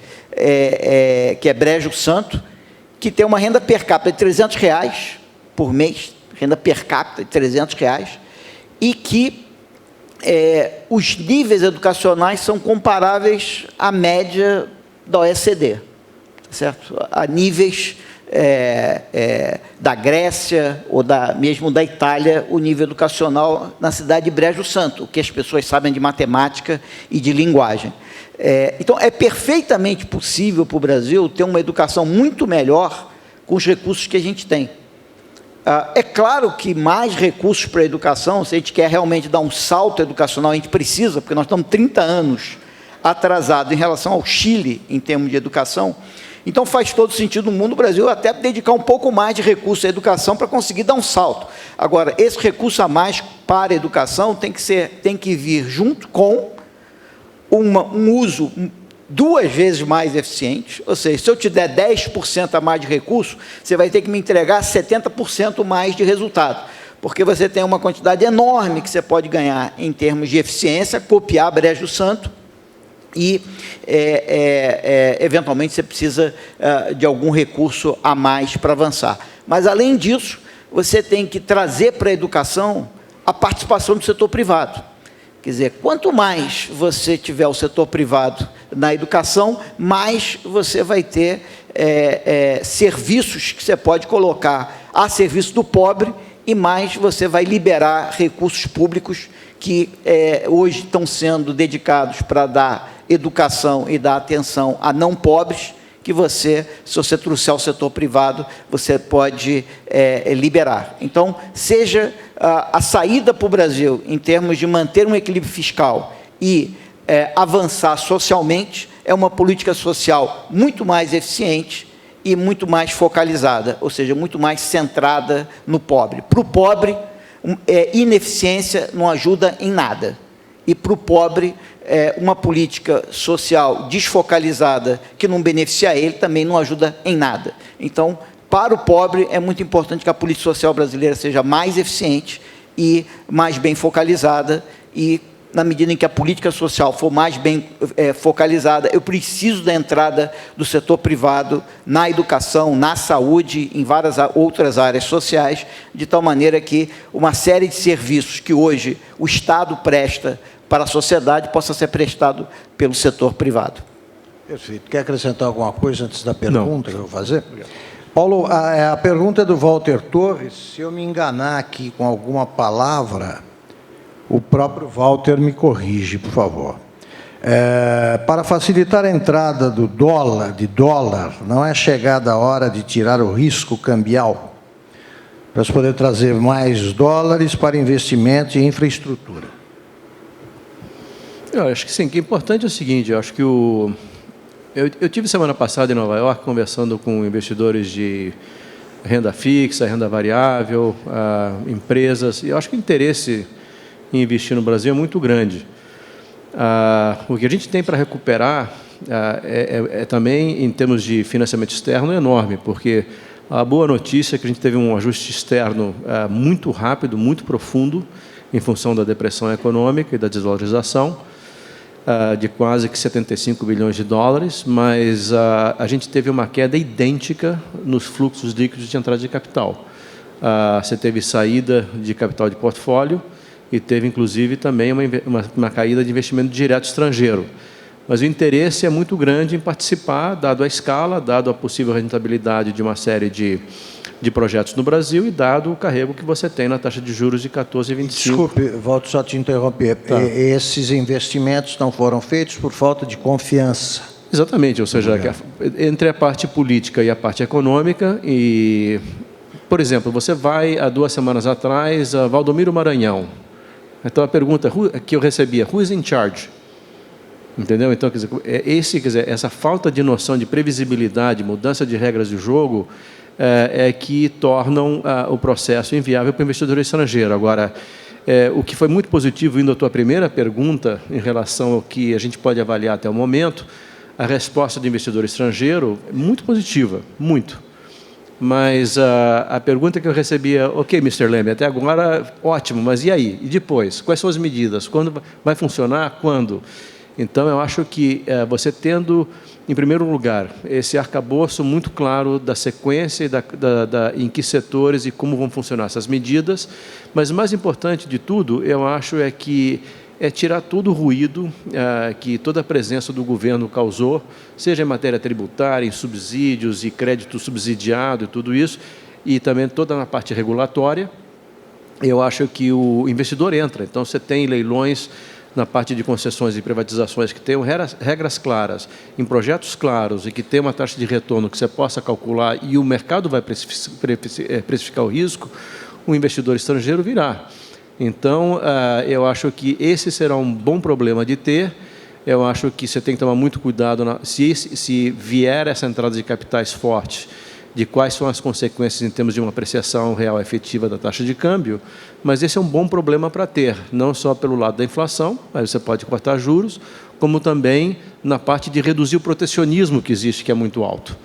que é Brejo Santo, que tem uma renda per capita de R$300 por mês, renda per capita de R$300, e que os níveis educacionais são comparáveis à média da OECD, certo? A níveis da Grécia ou mesmo da Itália, o nível educacional na cidade de Brejo Santo, o que as pessoas sabem de matemática e de linguagem. Então, é perfeitamente possível para o Brasil ter uma educação muito melhor com os recursos que a gente tem. É claro que mais recursos para a educação, se a gente quer realmente dar um salto educacional, a gente precisa, porque nós estamos 30 anos atrasados em relação ao Chile, em termos de educação. Então, faz todo sentido no mundo, o Brasil até dedicar um pouco mais de recurso à educação para conseguir dar um salto. Agora, esse recurso a mais para a educação tem que vir junto com um uso 2 vezes mais eficiente, ou seja, se eu te der 10% a mais de recurso, você vai ter que me entregar 70% mais de resultado, porque você tem uma quantidade enorme que você pode ganhar em termos de eficiência, copiar Brejo Santo, e, eventualmente, você precisa de algum recurso a mais para avançar. Mas, além disso, você tem que trazer para a educação a participação do setor privado. Quer dizer, quanto mais você tiver o setor privado na educação, mais você vai ter serviços que você pode colocar a serviço do pobre e mais você vai liberar recursos públicos que hoje estão sendo dedicados para dar educação e dar atenção a não pobres, que se você trouxer ao setor privado, você pode liberar. Então, seja a saída para o Brasil, em termos de manter um equilíbrio fiscal e avançar socialmente, é uma política social muito mais eficiente e muito mais focalizada, ou seja, muito mais centrada no pobre. Para o pobre, ineficiência não ajuda em nada. E para o pobre, uma política social desfocalizada que não beneficia ele também não ajuda em nada. Então, para o pobre, é muito importante que a política social brasileira seja mais eficiente e mais bem focalizada, e na medida em que a política social for mais bem focalizada, eu preciso da entrada do setor privado na educação, na saúde, em várias outras áreas sociais, de tal maneira que uma série de serviços que hoje o Estado presta para a sociedade possa ser prestado pelo setor privado. Perfeito. Quer acrescentar alguma coisa antes da pergunta que eu vou fazer? Paulo, a pergunta é do Walter Torres. Se eu me enganar aqui com alguma palavra, o próprio Walter me corrige, por favor. Para facilitar a entrada de dólar, não é chegada a hora de tirar o risco cambial, para se poder trazer mais dólares para investimento e infraestrutura? Eu acho que sim, que é importante é o seguinte, eu acho que eu tive semana passada em Nova York conversando com investidores de renda fixa, renda variável, empresas, e eu acho que o interesse em investir no Brasil é muito grande. O que a gente tem para recuperar também, em termos de financiamento externo, é enorme, porque a boa notícia é que a gente teve um ajuste externo muito rápido, muito profundo, em função da depressão econômica e da desvalorização, de quase que 75 bilhões de dólares, mas a gente teve uma queda idêntica nos fluxos líquidos de entrada de capital. Você teve saída de capital de portfólio e teve, inclusive, também uma caída de investimento direto estrangeiro. Mas o interesse é muito grande em participar, dado a escala, dado a possível rentabilidade de uma série de projetos no Brasil e dado o carrego que você tem na taxa de juros de 14,25%. Desculpe, volto só a te interromper. Tá. Esses investimentos não foram feitos por falta de confiança. Exatamente, ou seja, entre a parte política e a parte econômica. E, por exemplo, você vai, há 2 semanas atrás, a Valdomiro Maranhão. Então, a pergunta que eu recebia, who is in charge? Entendeu? Então, quer dizer, essa falta de noção de previsibilidade, mudança de regras de jogo, que tornam o processo inviável para o investidor estrangeiro. Agora, o que foi muito positivo, indo à tua primeira pergunta, em relação ao que a gente pode avaliar até o momento, a resposta do investidor estrangeiro é muito positiva, muito. Mas a pergunta que eu recebia, ok, Mr. Leme, até agora, ótimo, mas e aí? E depois? Quais são as medidas? Quando vai funcionar? Quando? Então, eu acho que você tendo, em primeiro lugar, esse arcabouço muito claro da sequência e em que setores e como vão funcionar essas medidas, mas o mais importante de tudo, eu acho, é tirar todo o ruído que toda a presença do governo causou, seja em matéria tributária, em subsídios e crédito subsidiado e tudo isso, e também toda na parte regulatória. Eu acho que o investidor entra. Então, você tem leilões na parte de concessões e privatizações que tenham regras claras, em projetos claros e que tenham uma taxa de retorno que você possa calcular e o mercado vai precificar o risco, o investidor estrangeiro virá. Então, eu acho que esse será um bom problema de ter. Eu acho que você tem que tomar muito cuidado se vier essa entrada de capitais forte, de quais são as consequências em termos de uma apreciação real efetiva da taxa de câmbio, mas esse é um bom problema para ter, não só pelo lado da inflação, aí você pode cortar juros, como também na parte de reduzir o protecionismo que existe, que é muito alto.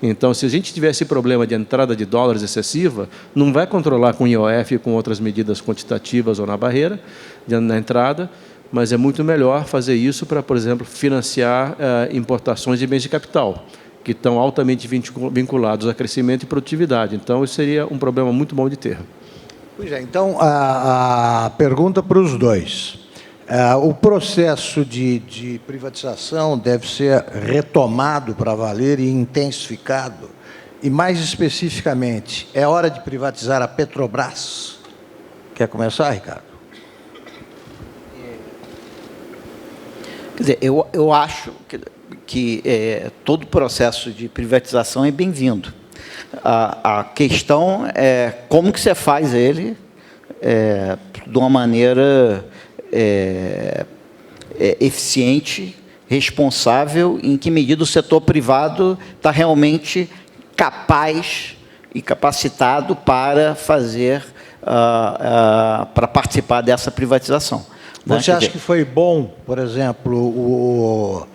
Então, se a gente tiver esse problema de entrada de dólares excessiva, não vai controlar com IOF e com outras medidas quantitativas ou na barreira, na entrada, mas é muito melhor fazer isso para, por exemplo, financiar importações de bens de capital, que estão altamente vinculados a crescimento e produtividade. Então, isso seria um problema muito bom de ter. Pois é, então, a pergunta para os dois. O processo de privatização deve ser retomado para valer e intensificado? E, mais especificamente, é hora de privatizar a Petrobras? Quer começar, Ricardo? Quer dizer, eu acho que todo processo de privatização é bem-vindo. A questão é como que você faz ele de uma maneira eficiente, responsável, em que medida o setor privado está realmente capaz e capacitado para fazer, para participar dessa privatização. Você acha que foi bom, por exemplo,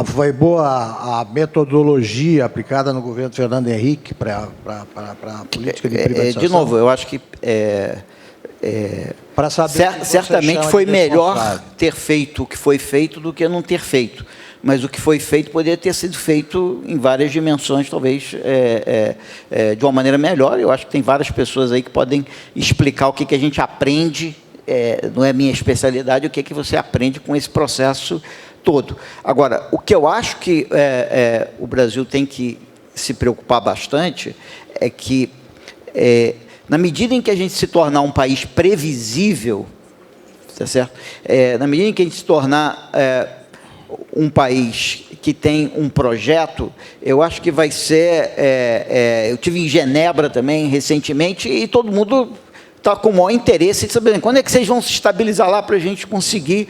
foi boa a metodologia aplicada no governo Fernando Henrique para a política de privatização? De novo, eu acho que para saber certamente foi melhor ter feito o que foi feito do que não ter feito. Mas o que foi feito poderia ter sido feito em várias dimensões, talvez de uma maneira melhor. Eu acho que tem várias pessoas aí que podem explicar o que a gente aprende, não é minha especialidade, o que você aprende com esse processo todo. Agora, o que eu acho que o Brasil tem que se preocupar bastante é que, na medida em que a gente se tornar um país previsível, tá certo? Na medida em que a gente se tornar um país que tem um projeto, eu acho que vai ser... eu tive em Genebra também, recentemente, e todo mundo está com o maior interesse de saber quando é que vocês vão se estabilizar lá para a gente conseguir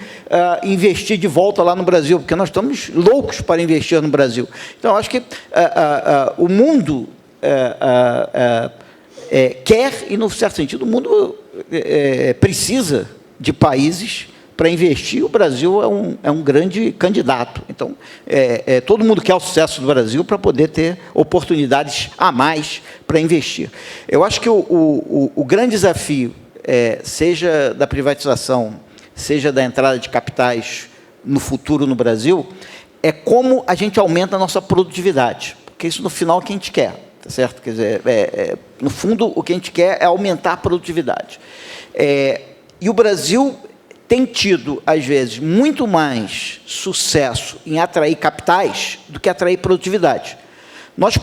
investir de volta lá no Brasil, porque nós estamos loucos para investir no Brasil. Então, acho que o mundo quer, e, no certo sentido, o mundo precisa de países para investir. O Brasil é um grande candidato. Então, todo mundo quer o sucesso do Brasil para poder ter oportunidades a mais para investir. Eu acho que o grande desafio, seja da privatização, seja da entrada de capitais no futuro no Brasil, é como a gente aumenta a nossa produtividade, porque isso, no final, é o que a gente quer, tá certo? Quer dizer, no fundo, o que a gente quer é aumentar a produtividade. E o Brasil tem tido, às vezes, muito mais sucesso em atrair capitais do que atrair produtividade. Nós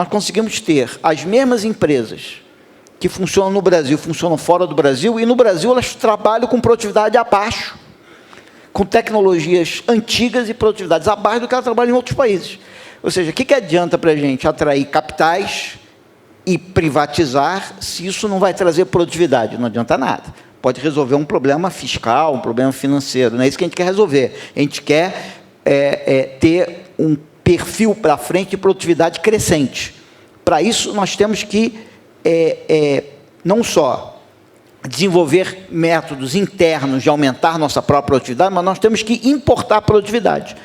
conseguimos ter as mesmas empresas que funcionam no Brasil, funcionam fora do Brasil, e no Brasil elas trabalham com produtividade abaixo, com tecnologias antigas e produtividades abaixo do que elas trabalham em outros países. Ou seja, o que adianta para a gente atrair capitais e privatizar se isso não vai trazer produtividade? Não adianta nada. Pode resolver um problema fiscal, um problema financeiro. Não é isso que a gente quer resolver. A gente quer ter um perfil para frente de produtividade crescente. Para isso, nós temos que não só desenvolver métodos internos de aumentar nossa própria produtividade, mas nós temos que importar produtividade.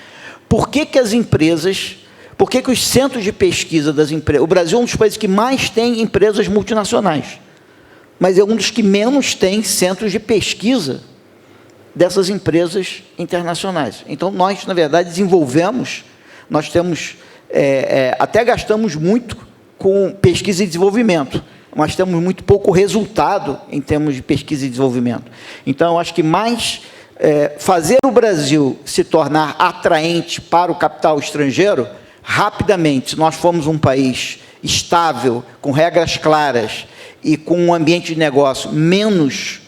Por que as empresas... Por que os centros de pesquisa das empresas... O Brasil é um dos países que mais tem empresas multinacionais, mas é um dos que menos tem centros de pesquisa dessas empresas internacionais. Então, nós, na verdade, desenvolvemos, nós temos, até gastamos muito com pesquisa e desenvolvimento, mas temos muito pouco resultado em termos de pesquisa e desenvolvimento. Então, eu acho que mais fazer o Brasil se tornar atraente para o capital estrangeiro, rapidamente, se nós formos um país estável, com regras claras e com um ambiente de negócio menos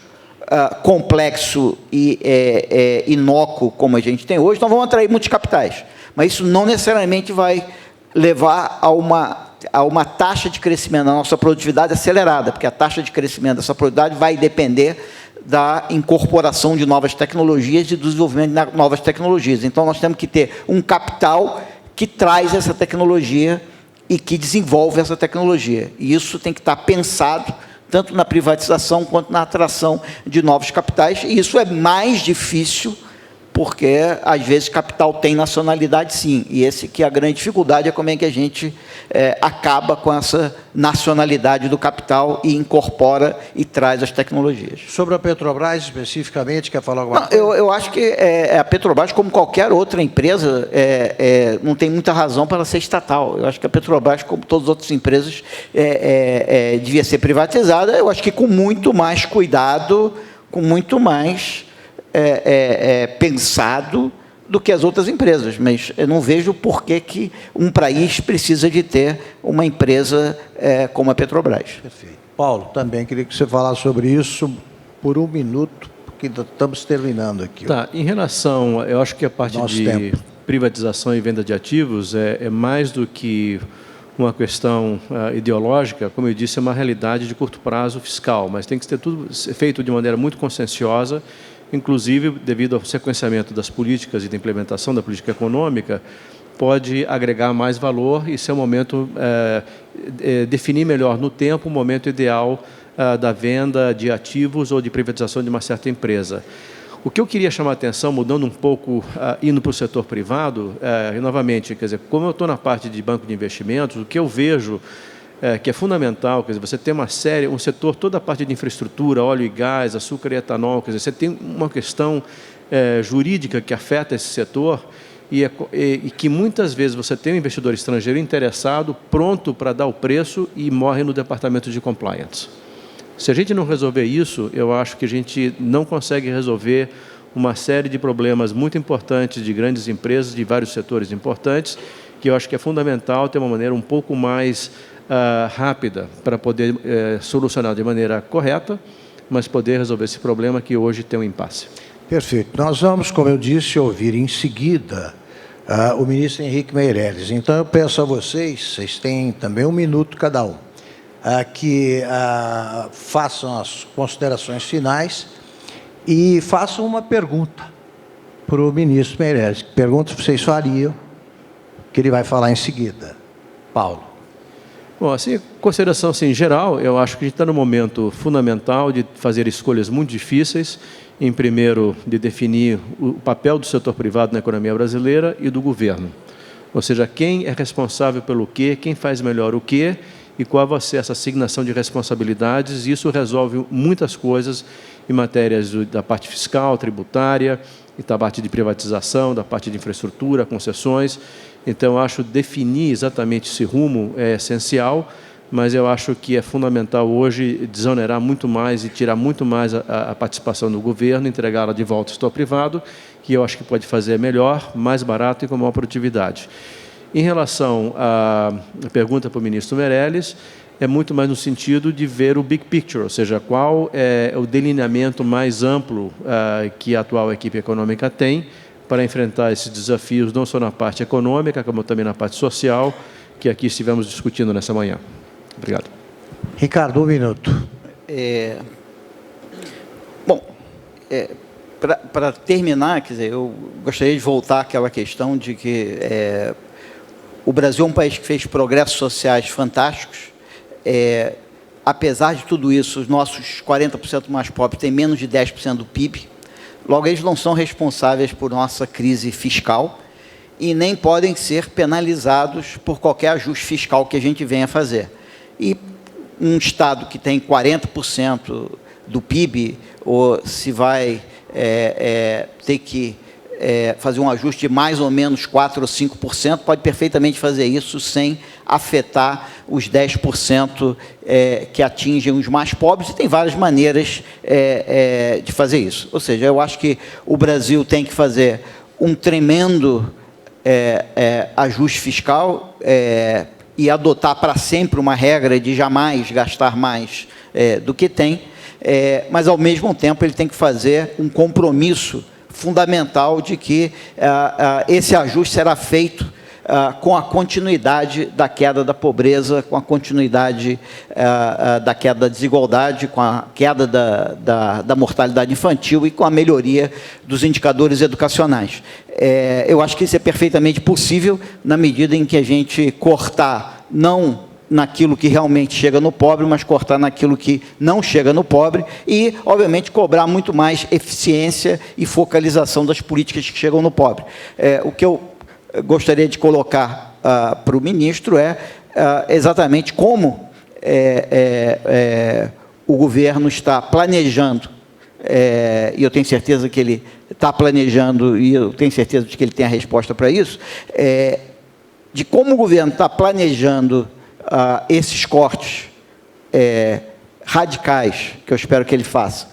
complexo e inócuo como a gente tem hoje, nós vamos atrair muitos capitais. Mas isso não necessariamente vai levar a uma taxa de crescimento da nossa produtividade acelerada, porque a taxa de crescimento dessa produtividade vai depender da incorporação de novas tecnologias e do desenvolvimento de novas tecnologias. Então, nós temos que ter um capital que traz essa tecnologia e que desenvolve essa tecnologia. E isso tem que estar pensado tanto na privatização quanto na atração de novos capitais. E isso é mais difícil, porque, às vezes, capital tem nacionalidade, sim. E esse que é a grande dificuldade, é como é que a gente acaba com essa nacionalidade do capital e incorpora e traz as tecnologias. Sobre a Petrobras, especificamente, quer falar alguma coisa? Eu acho que a Petrobras, como qualquer outra empresa, não tem muita razão para ela ser estatal. Eu acho que a Petrobras, como todas as outras empresas, devia ser privatizada, eu acho que com muito mais cuidado, com muito mais pensado do que as outras empresas, mas eu não vejo por que um país precisa de ter uma empresa como a Petrobras. Perfeito. Paulo, também queria que você falasse sobre isso por um minuto, porque estamos terminando aqui. Tá, em relação, eu acho que a parte de privatização e venda de ativos é mais do que uma questão ideológica, como eu disse, é uma realidade de curto prazo fiscal, mas tem que ser tudo feito de maneira muito conscienciosa, inclusive devido ao sequenciamento das políticas e da implementação da política econômica, pode agregar mais valor e ser o momento, definir melhor no tempo o momento ideal da venda de ativos ou de privatização de uma certa empresa. O que eu queria chamar a atenção, mudando um pouco, indo para o setor privado, e novamente, quer dizer, como eu estou na parte de banco de investimentos, o que eu vejo que é fundamental, quer dizer, você tem um setor, toda a parte de infraestrutura, óleo e gás, açúcar e etanol, quer dizer, você tem uma questão jurídica que afeta esse setor e que muitas vezes você tem um investidor estrangeiro interessado, pronto para dar o preço e morre no departamento de compliance. Se a gente não resolver isso, eu acho que a gente não consegue resolver uma série de problemas muito importantes de grandes empresas, de vários setores importantes, que eu acho que é fundamental ter uma maneira um pouco mais rápida para poder solucionar de maneira correta, mas poder resolver esse problema que hoje tem um impasse. Perfeito. Nós vamos, como eu disse, ouvir em seguida o ministro Henrique Meirelles. Então, eu peço a vocês têm também um minuto cada um, que façam as considerações finais e façam uma pergunta para o ministro Meirelles. Que pergunta vocês fariam, que ele vai falar em seguida. Paulo. Bom, assim, consideração assim, em geral, eu acho que a gente está num momento fundamental de fazer escolhas muito difíceis. Em primeiro, de definir o papel do setor privado na economia brasileira e do governo. Ou seja, quem é responsável pelo quê, quem faz melhor o quê e qual vai ser essa assignação de responsabilidades. Isso resolve muitas coisas em matérias da parte fiscal, tributária, e da parte de privatização, da parte de infraestrutura, concessões. Então, eu acho definir exatamente esse rumo é essencial, mas eu acho que é fundamental hoje desonerar muito mais e tirar muito mais a participação do governo, entregá-la de volta ao setor privado, que eu acho que pode fazer melhor, mais barato e com maior produtividade. Em relação à pergunta para o ministro Meirelles, é muito mais no sentido de ver o big picture, ou seja, qual é o delineamento mais amplo que a atual equipe econômica tem para enfrentar esses desafios, não só na parte econômica, como também na parte social, que aqui estivemos discutindo nessa manhã. Obrigado. Ricardo, um minuto. Para terminar, quer dizer, eu gostaria de voltar àquela questão de que o Brasil é um país que fez progressos sociais fantásticos. Apesar de tudo isso, os nossos 40% mais pobres têm menos de 10% do PIB. Logo, eles não são responsáveis por nossa crise fiscal e nem podem ser penalizados por qualquer ajuste fiscal que a gente venha fazer. E um Estado que tem 40% do PIB, ou se vai ter que fazer um ajuste de mais ou menos 4% ou 5%, pode perfeitamente fazer isso sem afetar os 10% que atingem os mais pobres, e tem várias maneiras de fazer isso. Ou seja, eu acho que o Brasil tem que fazer um tremendo ajuste fiscal e adotar para sempre uma regra de jamais gastar mais do que tem, mas, ao mesmo tempo, ele tem que fazer um compromisso fundamental de que esse ajuste será feito com a continuidade da queda da pobreza, com a continuidade da queda da desigualdade, com a queda da mortalidade infantil e com a melhoria dos indicadores educacionais. Eu acho que isso é perfeitamente possível na medida em que a gente cortar, não naquilo que realmente chega no pobre, mas cortar naquilo que não chega no pobre e, obviamente, cobrar muito mais eficiência e focalização das políticas que chegam no pobre. O que eu gostaria de colocar para o ministro exatamente como o governo está planejando, e eu tenho certeza que ele está planejando, e eu tenho certeza de que ele tem a resposta para isso, de como o governo está planejando esses cortes radicais, que eu espero que ele faça,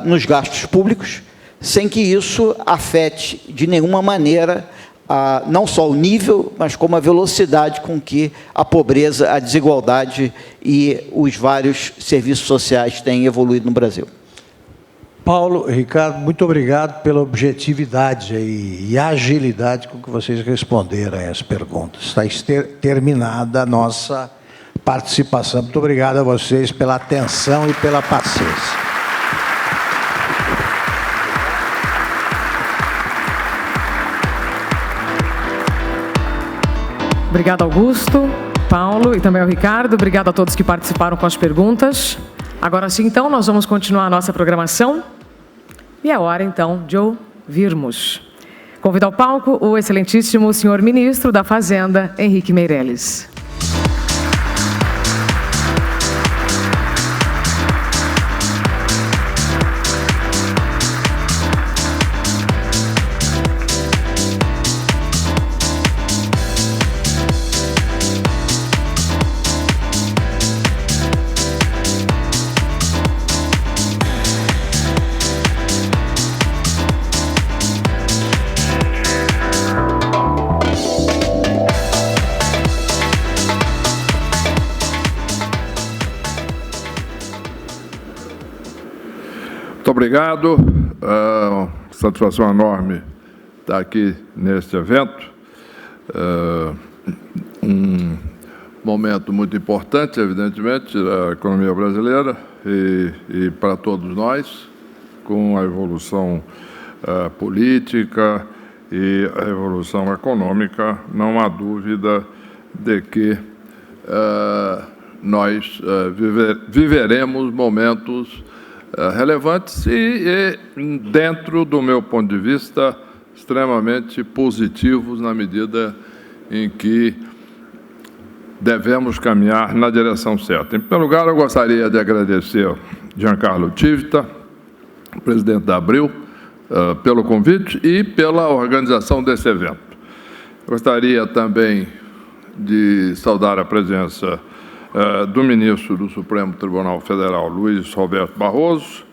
nos gastos públicos, sem que isso afete de nenhuma maneira não só o nível, mas como a velocidade com que a pobreza, a desigualdade e os vários serviços sociais têm evoluído no Brasil. Paulo, Ricardo, muito obrigado pela objetividade e agilidade com que vocês responderam a essas perguntas. Está terminada a nossa participação. Muito obrigado a vocês pela atenção e pela paciência. Obrigado, Augusto, Paulo e também ao Ricardo. Obrigado a todos que participaram com as perguntas. Agora sim, então, nós vamos continuar a nossa programação. E é hora, então, de ouvirmos. Convido ao palco o excelentíssimo senhor ministro da Fazenda, Henrique Meirelles. Muito obrigado. Satisfação enorme estar aqui neste evento. Um momento muito importante, evidentemente, da economia brasileira e para todos nós, com a evolução política e a evolução econômica, não há dúvida de que nós viveremos momentos relevantes e, dentro do meu ponto de vista, extremamente positivos na medida em que devemos caminhar na direção certa. Em primeiro lugar, eu gostaria de agradecer ao Giancarlo Tivita, presidente da Abril, pelo convite e pela organização desse evento. Gostaria também de saudar a presença do ministro do Supremo Tribunal Federal, Luiz Roberto Barroso,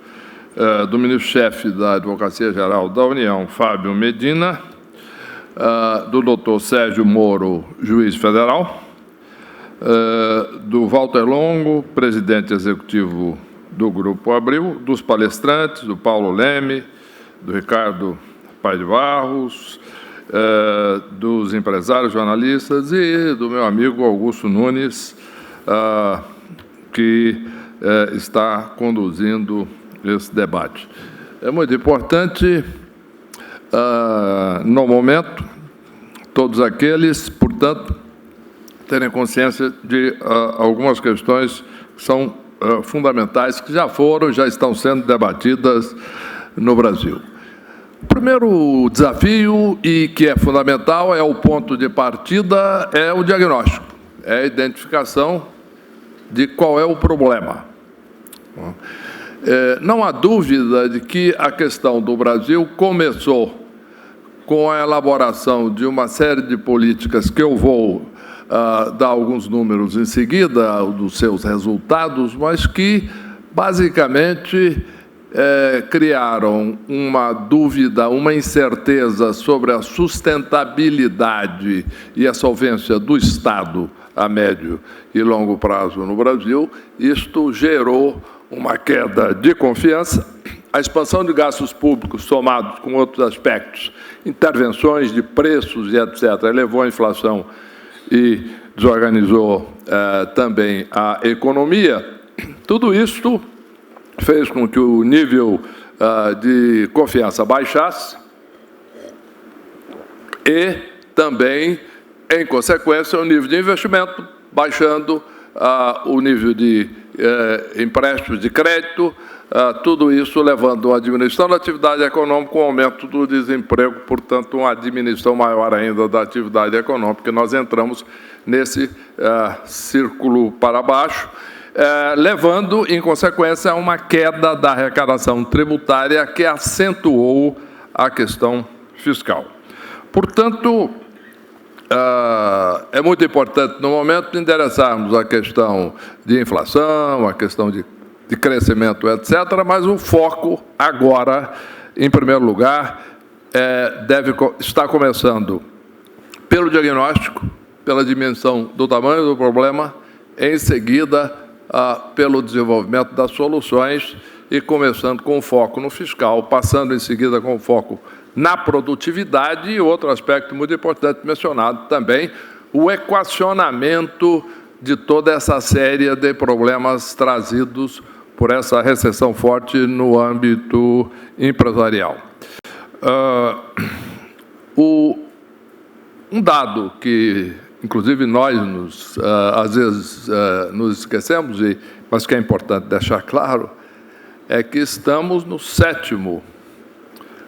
do ministro-chefe da Advocacia Geral da União, Fábio Medina, do doutor Sérgio Moro, juiz federal, do Walter Longo, presidente executivo do Grupo Abril, dos palestrantes, do Paulo Leme, do Ricardo Paes de Barros, dos empresários jornalistas e do meu amigo Augusto Nunes, que está conduzindo esse debate. É muito importante, no momento, todos aqueles, portanto, terem consciência de algumas questões que são fundamentais, que já estão sendo debatidas no Brasil. O primeiro desafio, e que é fundamental, é o ponto de partida, é o diagnóstico, é a identificação de qual é o problema. Não há dúvida de que a questão do Brasil começou com a elaboração de uma série de políticas que eu vou dar alguns números em seguida dos seus resultados, mas que, basicamente, criaram uma dúvida, uma incerteza sobre a sustentabilidade e a solvência do Estado a médio e longo prazo no Brasil. Isto gerou uma queda de confiança, a expansão de gastos públicos somados com outros aspectos, intervenções de preços e etc., elevou a inflação e desorganizou também a economia. Tudo isto fez com que o nível de confiança baixasse e também, em consequência, o nível de investimento baixando, o nível de empréstimos de crédito, tudo isso levando a uma diminuição da atividade econômica, um aumento do desemprego, portanto, uma diminuição maior ainda da atividade econômica. Nós entramos nesse círculo para baixo, levando, em consequência, a uma queda da arrecadação tributária que acentuou a questão fiscal. Portanto, é muito importante, no momento, endereçarmos a questão de inflação, a questão de crescimento, etc., mas o foco agora, em primeiro lugar, está começando pelo diagnóstico, pela dimensão do tamanho do problema, em seguida, pelo desenvolvimento das soluções e começando com o foco no fiscal, passando em seguida com o foco na produtividade e outro aspecto muito importante mencionado também, o equacionamento de toda essa série de problemas trazidos por essa recessão forte no âmbito empresarial. Um dado que, inclusive, nós, às vezes, nos esquecemos, mas que é importante deixar claro, é que estamos no 7º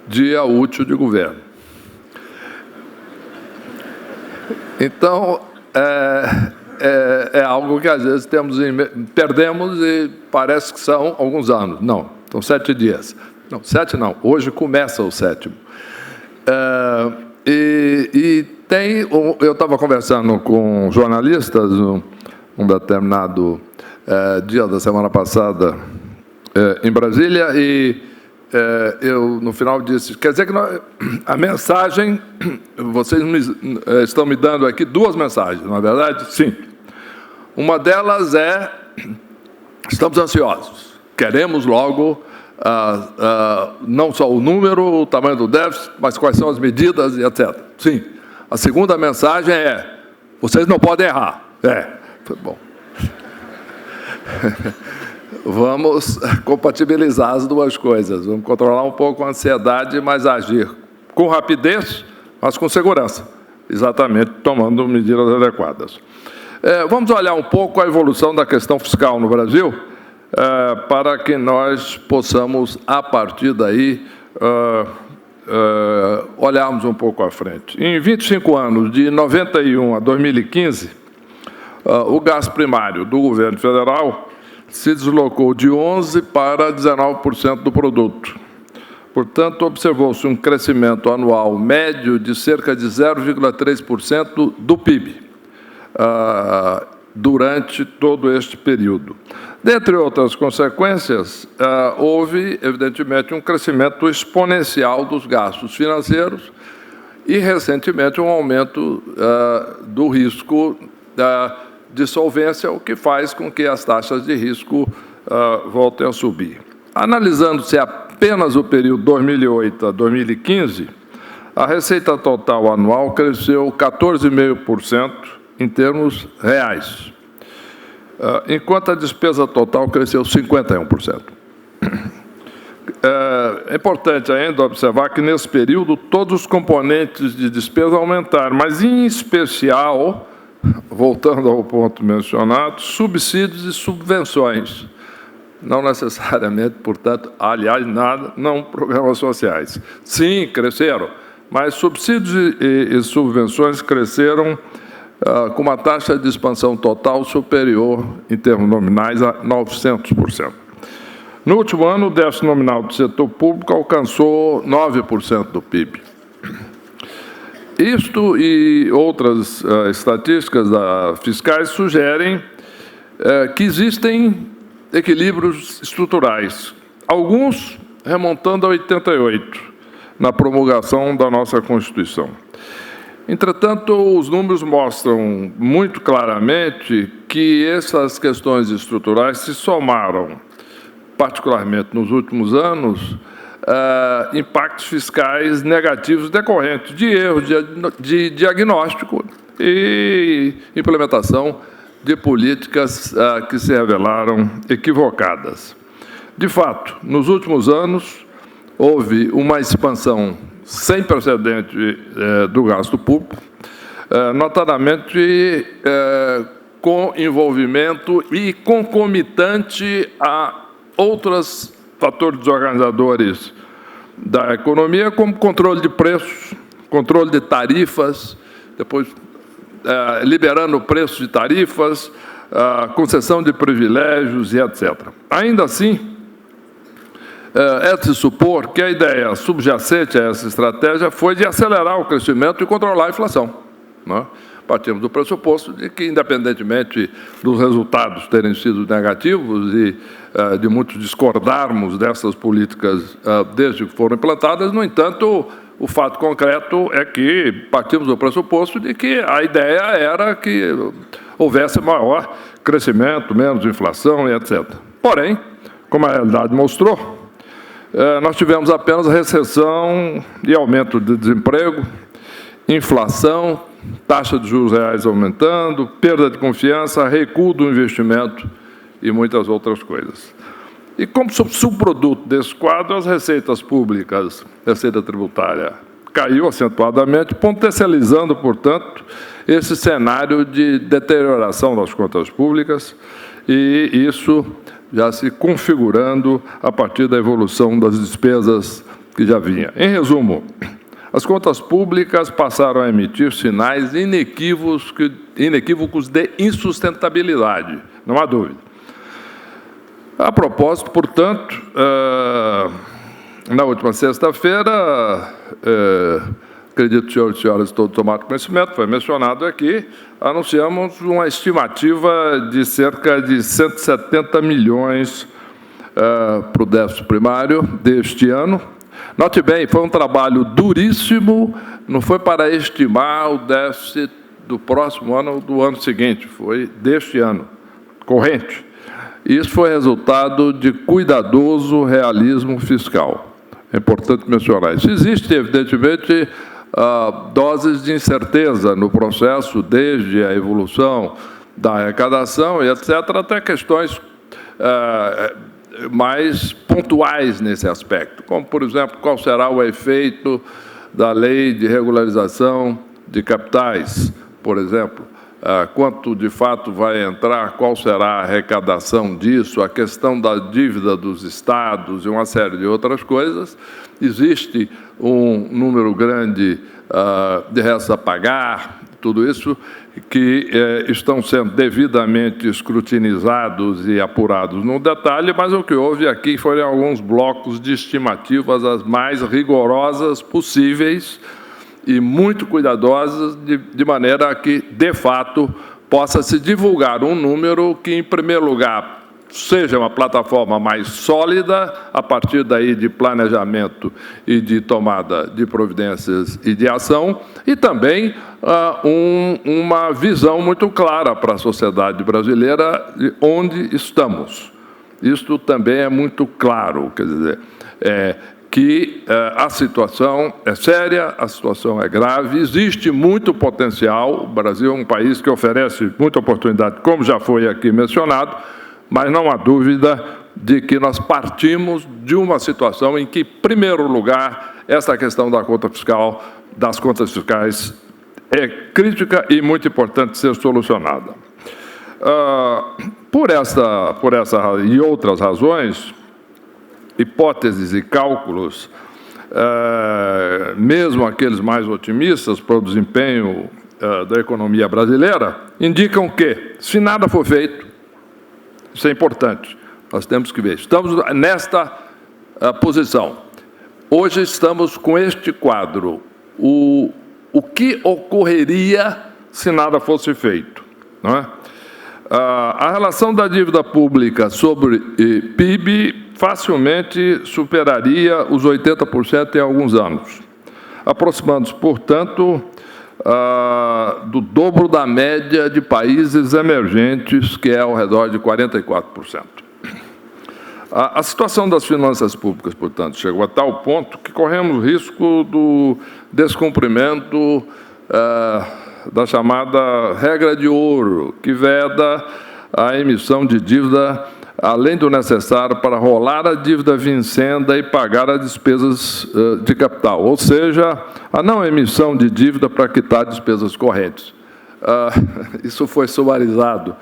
dia útil de governo. Então, é algo que, às vezes, perdemos e parece que são alguns anos. Não, são 7 dias. Não, 7 não, hoje começa o 7º. Eu estava conversando com jornalistas um determinado dia da semana passada em Brasília e eu, no final, disse, quer dizer que a mensagem, vocês estão me dando aqui 2 mensagens, não é verdade? Sim. Uma delas é, estamos ansiosos, queremos logo, não só o número, o tamanho do déficit, mas quais são as medidas e etc. Sim. A segunda mensagem é, vocês não podem errar. Bom. Vamos compatibilizar as duas coisas. Vamos controlar um pouco a ansiedade, mas agir com rapidez, mas com segurança. Exatamente, tomando medidas adequadas. Vamos olhar um pouco a evolução da questão fiscal no Brasil, para que nós possamos, a partir daí, olharmos um pouco à frente. Em 25 anos, de 91 a 2015, o gasto primário do governo federal se deslocou de 11% para 19% do produto. Portanto, observou-se um crescimento anual médio de cerca de 0,3% do PIB durante todo este período. Dentre outras consequências, houve, evidentemente, um crescimento exponencial dos gastos financeiros e, recentemente, um aumento do risco de solvência, o que faz com que as taxas de risco voltem a subir. Analisando-se apenas o período 2008 a 2015, a receita total anual cresceu 14,5% em termos reais, enquanto a despesa total cresceu 51%. É importante ainda observar que, nesse período, todos os componentes de despesa aumentaram, mas, em especial, voltando ao ponto mencionado, subsídios e subvenções. Não necessariamente, portanto, aliás, não programas sociais. Sim, cresceram, mas subsídios e subvenções cresceram com uma taxa de expansão total superior, em termos nominais, a 900%. No último ano, o déficit nominal do setor público alcançou 9% do PIB. Isto e outras estatísticas fiscais sugerem que existem equilíbrios estruturais, alguns remontando a 88, na promulgação da nossa Constituição. Entretanto, os números mostram muito claramente que essas questões estruturais se somaram, particularmente nos últimos anos, impactos fiscais negativos decorrentes de erros de diagnóstico e implementação de políticas que se revelaram equivocadas. De fato, nos últimos anos, houve uma expansão sem precedente do gasto público, notadamente com envolvimento e concomitante a outros fatores desorganizadores da economia, como controle de preços, controle de tarifas, depois liberando o preço de tarifas, concessão de privilégios e etc. Ainda assim, é de se supor que a ideia subjacente a essa estratégia foi de acelerar o crescimento e controlar a inflação, né? Partimos do pressuposto de que, independentemente dos resultados terem sido negativos e de muitos discordarmos dessas políticas desde que foram implantadas, no entanto, o fato concreto é que partimos do pressuposto de que a ideia era que houvesse maior crescimento, menos inflação e etc. Porém, como a realidade mostrou, nós tivemos apenas recessão e aumento de desemprego, inflação, taxa de juros reais aumentando, perda de confiança, recuo do investimento e muitas outras coisas. E como subproduto desse quadro, as receitas públicas, receita tributária, caiu acentuadamente, potencializando, portanto, esse cenário de deterioração das contas públicas, e isso já se configurando a partir da evolução das despesas que já vinha. Em resumo, as contas públicas passaram a emitir sinais inequívocos de insustentabilidade, não há dúvida. A propósito, portanto, na última sexta-feira, acredito que os senhores e senhoras todos tomaram conhecimento, foi mencionado aqui, anunciamos uma estimativa de cerca de 170 milhões para o déficit primário deste ano. Note bem, foi um trabalho duríssimo, não foi para estimar o déficit do próximo ano ou do ano seguinte, foi deste ano, corrente. Isso foi resultado de cuidadoso realismo fiscal. É importante mencionar isso. Existe, evidentemente, doses de incerteza no processo, desde a evolução da arrecadação e etc., até questões mais pontuais nesse aspecto, como, por exemplo, qual será o efeito da lei de regularização de capitais, por exemplo, quanto de fato vai entrar, qual será a arrecadação disso, a questão da dívida dos estados e uma série de outras coisas. Existe um número grande de restos a pagar, tudo isso que estão sendo devidamente escrutinizados e apurados no detalhe, mas o que houve aqui foram alguns blocos de estimativas as mais rigorosas possíveis e muito cuidadosas, de maneira que, de fato, possa se divulgar um número que, em primeiro lugar, seja uma plataforma mais sólida, a partir daí de planejamento e de tomada de providências e de ação, e também uma visão muito clara para a sociedade brasileira de onde estamos. Isto também é muito claro, quer dizer, que a situação é séria, a situação é grave, existe muito potencial. O Brasil é um país que oferece muita oportunidade, como já foi aqui mencionado, mas não há dúvida de que nós partimos de uma situação em que, em primeiro lugar, essa questão da conta fiscal, das contas fiscais, é crítica e muito importante ser solucionada. Por essa e outras razões, hipóteses e cálculos, mesmo aqueles mais otimistas para o desempenho da economia brasileira, indicam que, se nada for feito, isso é importante, Nós temos que ver. Estamos nesta posição. Hoje estamos com este quadro. O que ocorreria se nada fosse feito? Não é? A relação da dívida pública sobre PIB facilmente superaria os 80% em alguns anos, aproximando-se, portanto, do dobro da média de países emergentes, que é ao redor de 44%. A situação das finanças públicas, portanto, chegou a tal ponto que corremos risco do descumprimento da chamada regra de ouro, que veda a emissão de dívida além do necessário para rolar a dívida vincenda e pagar as despesas de capital, ou seja, a não emissão de dívida para quitar despesas correntes. Isso foi sumarizado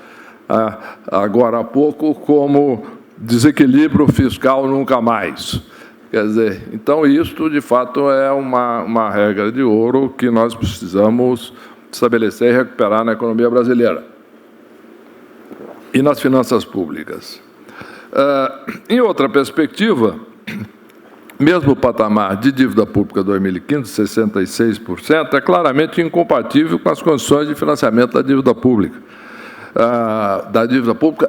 agora há pouco como desequilíbrio fiscal nunca mais. Quer dizer, então, isto, de fato, é uma regra de ouro que nós precisamos estabelecer e recuperar na economia brasileira e nas finanças públicas. Em outra perspectiva, mesmo o patamar de dívida pública 2015, 66%, é claramente incompatível com as condições de financiamento da dívida pública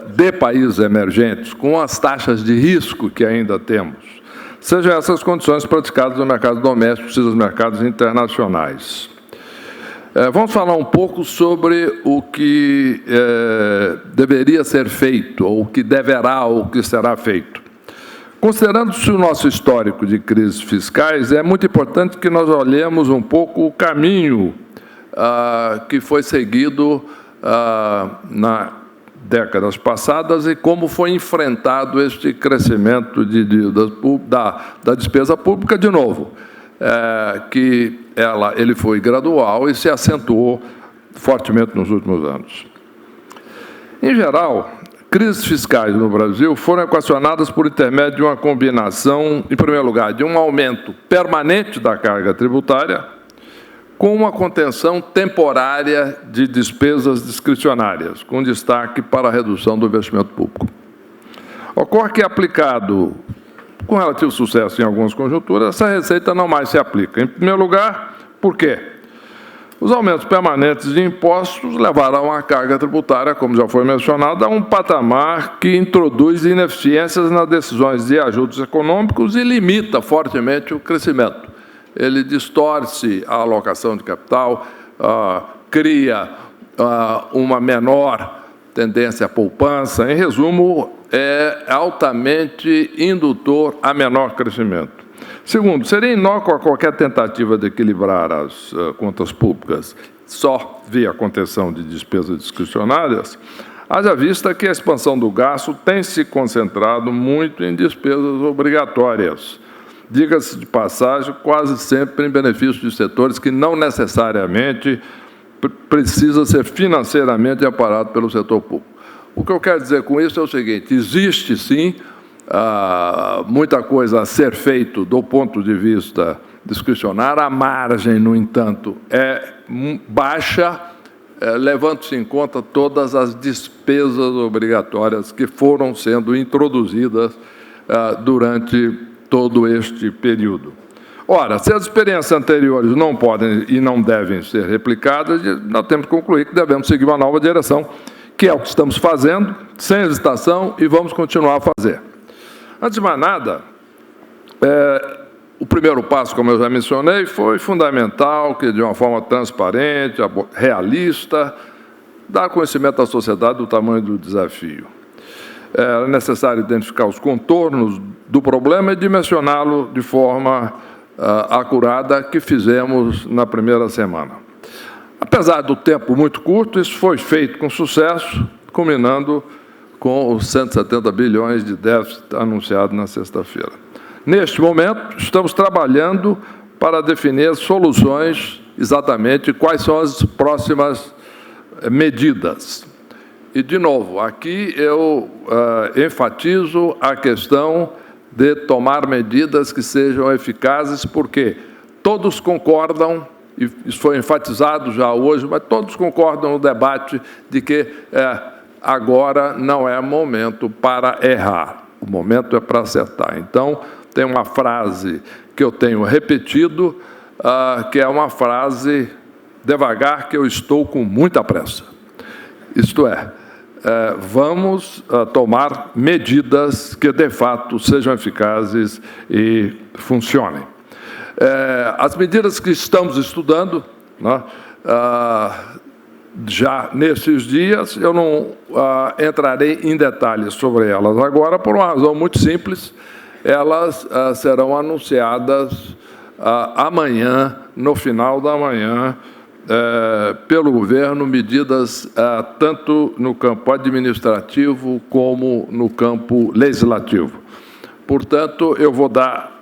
de países emergentes, com as taxas de risco que ainda temos, sejam essas condições praticadas no mercado doméstico e nos mercados internacionais. Vamos falar um pouco sobre o que deveria ser feito, ou o que deverá, ou o que será feito. Considerando-se o nosso histórico de crises fiscais, é muito importante que nós olhemos um pouco o caminho que foi seguido nas décadas passadas e como foi enfrentado este crescimento de dívidas da despesa pública, de novo, que ele foi gradual e se acentuou fortemente nos últimos anos. Em geral, crises fiscais no Brasil foram equacionadas por intermédio de uma combinação, em primeiro lugar, de um aumento permanente da carga tributária com uma contenção temporária de despesas discricionárias, com destaque para a redução do investimento público. Ocorre que, aplicado com relativo sucesso em algumas conjunturas, essa receita não mais se aplica. Em primeiro lugar, por quê? Os aumentos permanentes de impostos levarão a carga tributária, como já foi mencionado, a um patamar que introduz ineficiências nas decisões de ajustes econômicos e limita fortemente o crescimento. Ele distorce a alocação de capital, cria uma menor tendência à poupança. Em resumo, é altamente indutor a menor crescimento. Segundo, seria inócua qualquer tentativa de equilibrar as contas públicas só via contenção de despesas discricionárias, haja vista que a expansão do gasto tem se concentrado muito em despesas obrigatórias. Diga-se de passagem, quase sempre em benefício de setores que não necessariamente precisa ser financeiramente amparado pelo setor público. O que eu quero dizer com isso é o seguinte: existe, sim, muita coisa a ser feito do ponto de vista discricionário. A margem, no entanto, é baixa, levando-se em conta todas as despesas obrigatórias que foram sendo introduzidas durante todo este período. Ora, se as experiências anteriores não podem e não devem ser replicadas, nós temos que concluir que devemos seguir uma nova direção, que é o que estamos fazendo, sem hesitação, e vamos continuar a fazer. Antes de mais nada, o primeiro passo, como eu já mencionei, foi fundamental que, de uma forma transparente, realista, dar conhecimento à sociedade do tamanho do desafio. Era necessário identificar os contornos do problema e dimensioná-lo de forma acurada, que fizemos na primeira semana. Apesar do tempo muito curto, isso foi feito com sucesso, culminando com os 170 bilhões de déficit anunciado na sexta-feira. Neste momento, estamos trabalhando para definir soluções, exatamente quais são as próximas medidas. E, de novo, aqui eu enfatizo a questão de tomar medidas que sejam eficazes, porque todos concordam, e isso foi enfatizado já hoje, mas todos concordam no debate de que agora não é momento para errar. O momento é para acertar. Então, tem uma frase que eu tenho repetido, que é uma frase: devagar que eu estou com muita pressa. Isto é, vamos tomar medidas que, de fato, sejam eficazes e funcionem. As medidas que estamos estudando, né, já nesses dias, eu não entrarei em detalhes sobre elas agora, por uma razão muito simples: elas serão anunciadas amanhã, no final da manhã, pelo governo, medidas tanto no campo administrativo como no campo legislativo. Portanto, eu vou dar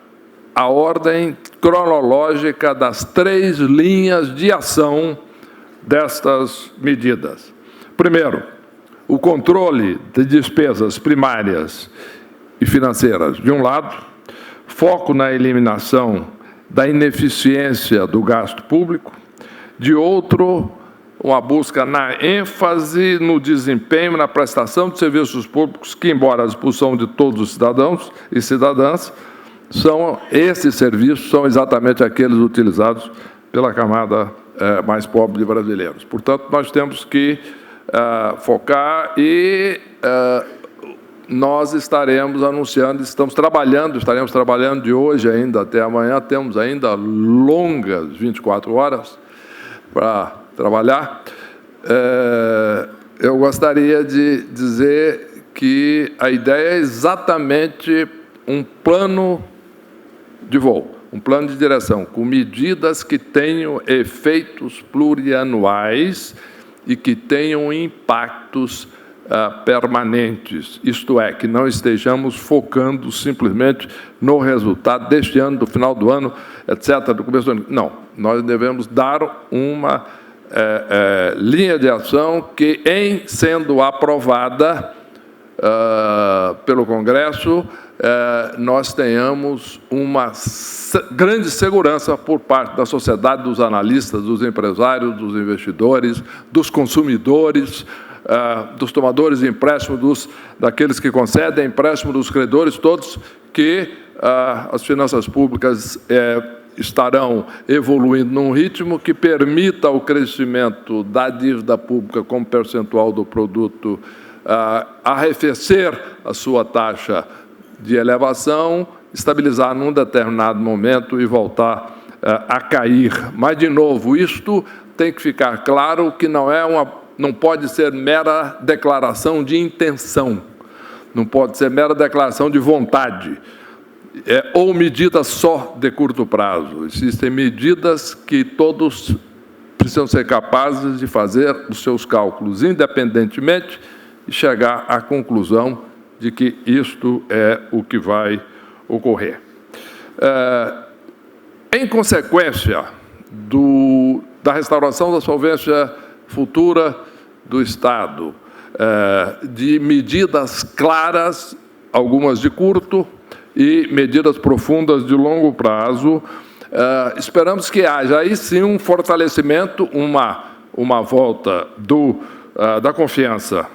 a ordem cronológica das 3 linhas de ação destas medidas. Primeiro, o controle de despesas primárias e financeiras, de um lado, foco na eliminação da ineficiência do gasto público; de outro, uma busca na ênfase no desempenho, na prestação de serviços públicos, que, embora à disposição de todos os cidadãos e cidadãs, esses serviços são exatamente aqueles utilizados pela camada mais pobre de brasileiros. Portanto, nós temos que focar e nós estaremos anunciando, estaremos trabalhando de hoje ainda até amanhã, temos ainda longas 24 horas para trabalhar. Eu gostaria de dizer que a ideia é exatamente um plano de voo, um plano de direção, com medidas que tenham efeitos plurianuais e que tenham impactos permanentes, isto é, que não estejamos focando simplesmente no resultado deste ano, do final do ano, etc., do começo do ano. Não, nós devemos dar uma linha de ação que, em sendo aprovada pelo Congresso, nós tenhamos uma grande segurança por parte da sociedade, dos analistas, dos empresários, dos investidores, dos consumidores, dos tomadores de empréstimo, daqueles que concedem empréstimo, dos credores, todos, que as finanças públicas estarão evoluindo num ritmo que permita o crescimento da dívida pública como percentual do produto, arrefecer a sua taxa de elevação, estabilizar num determinado momento e voltar a cair. Mas, de novo, isto tem que ficar claro que não pode ser mera declaração de intenção, não pode ser mera declaração de vontade, ou medida só de curto prazo. Existem medidas que todos precisam ser capazes de fazer os seus cálculos independentemente e chegar à conclusão de que isto é o que vai ocorrer. Em consequência da restauração da solvência futura do Estado, de medidas claras, algumas de curto e medidas profundas de longo prazo, esperamos que haja aí sim um fortalecimento, uma volta da confiança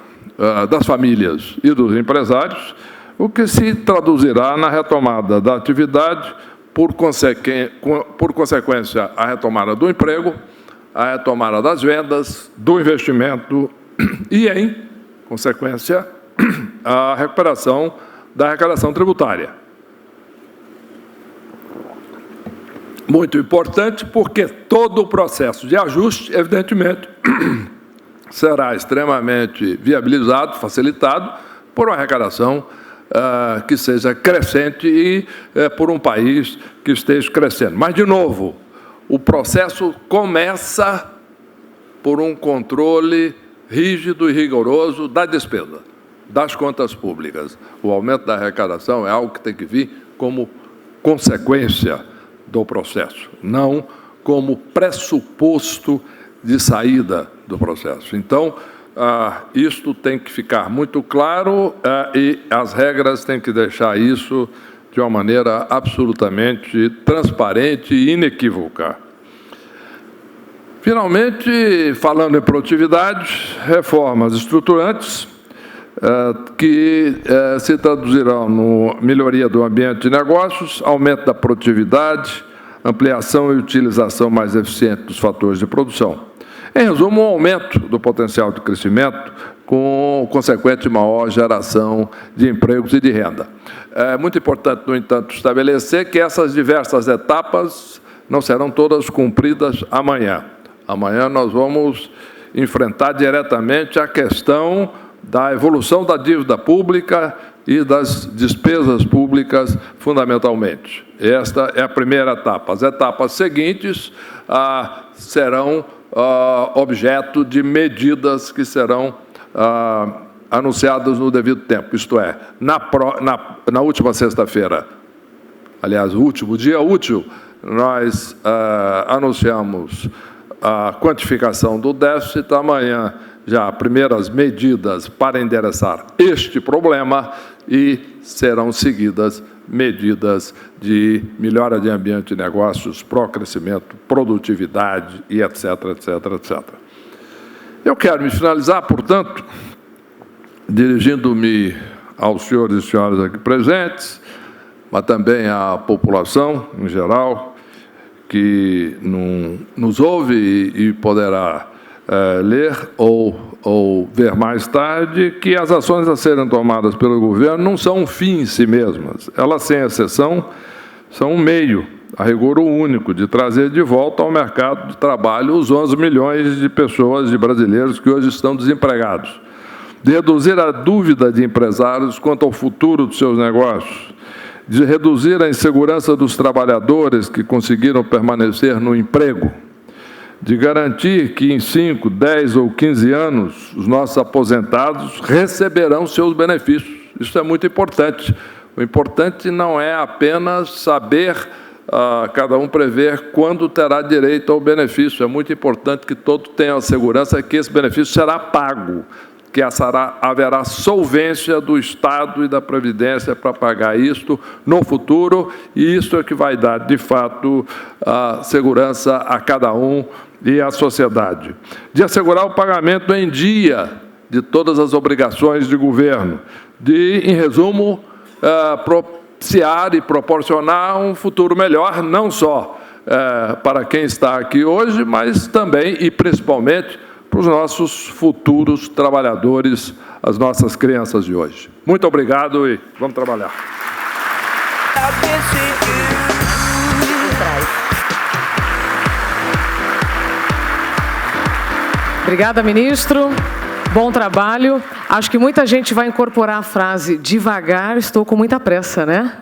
das famílias e dos empresários, o que se traduzirá na retomada da atividade, por consequência, a retomada do emprego, a retomada das vendas, do investimento e, em consequência, a recuperação da arrecadação tributária. Muito importante, porque todo o processo de ajuste, evidentemente, será extremamente viabilizado, facilitado, por uma arrecadação que seja crescente e por um país que esteja crescendo. Mas, de novo, o processo começa por um controle rígido e rigoroso da despesa, das contas públicas. O aumento da arrecadação é algo que tem que vir como consequência do processo, não como pressuposto de saída do processo. Então, isto tem que ficar muito claro e as regras têm que deixar isso de uma maneira absolutamente transparente e inequívoca. Finalmente, falando em produtividade, reformas estruturantes que se traduzirão no melhoria do ambiente de negócios, aumento da produtividade, ampliação e utilização mais eficiente dos fatores de produção. Em resumo, um aumento do potencial de crescimento com consequente maior geração de empregos e de renda. É muito importante, no entanto, estabelecer que essas diversas etapas não serão todas cumpridas amanhã. Amanhã nós vamos enfrentar diretamente a questão da evolução da dívida pública e das despesas públicas, fundamentalmente. Esta é a primeira etapa. As etapas seguintes serão objeto de medidas que serão anunciadas no devido tempo, isto é, na última sexta-feira, aliás, o último dia útil, nós anunciamos a quantificação do déficit. Amanhã, já primeiras medidas para endereçar este problema e serão seguidas medidas de melhora de ambiente de negócios, pró-crescimento, produtividade e etc, etc, etc. Eu quero me finalizar, portanto, dirigindo-me aos senhores e senhoras aqui presentes, mas também à população em geral, que nos ouve e poderá ler ou ver mais tarde, que as ações a serem tomadas pelo governo não são um fim em si mesmas. Elas, sem exceção, são um meio, a rigor único, de trazer de volta ao mercado de trabalho os 11 milhões de pessoas, de brasileiros, que hoje estão desempregados, de reduzir a dúvida de empresários quanto ao futuro dos seus negócios, de reduzir a insegurança dos trabalhadores que conseguiram permanecer no emprego, de garantir que em 5, 10 ou 15 anos os nossos aposentados receberão seus benefícios. Isso é muito importante. O importante não é apenas saber, cada um prever quando terá direito ao benefício. É muito importante que todos tenham a segurança que esse benefício será pago, que haverá solvência do Estado e da Previdência para pagar isto no futuro, e isso é que vai dar, de fato, a segurança a cada um e à sociedade. De assegurar o pagamento em dia de todas as obrigações de governo, de, em resumo, propiciar e proporcionar um futuro melhor, não só para quem está aqui hoje, mas também e principalmente para os nossos futuros trabalhadores, as nossas crianças de hoje. Muito obrigado e vamos trabalhar. Obrigada, ministro. Bom trabalho. Acho que muita gente vai incorporar a frase "devagar, estou com muita pressa", né?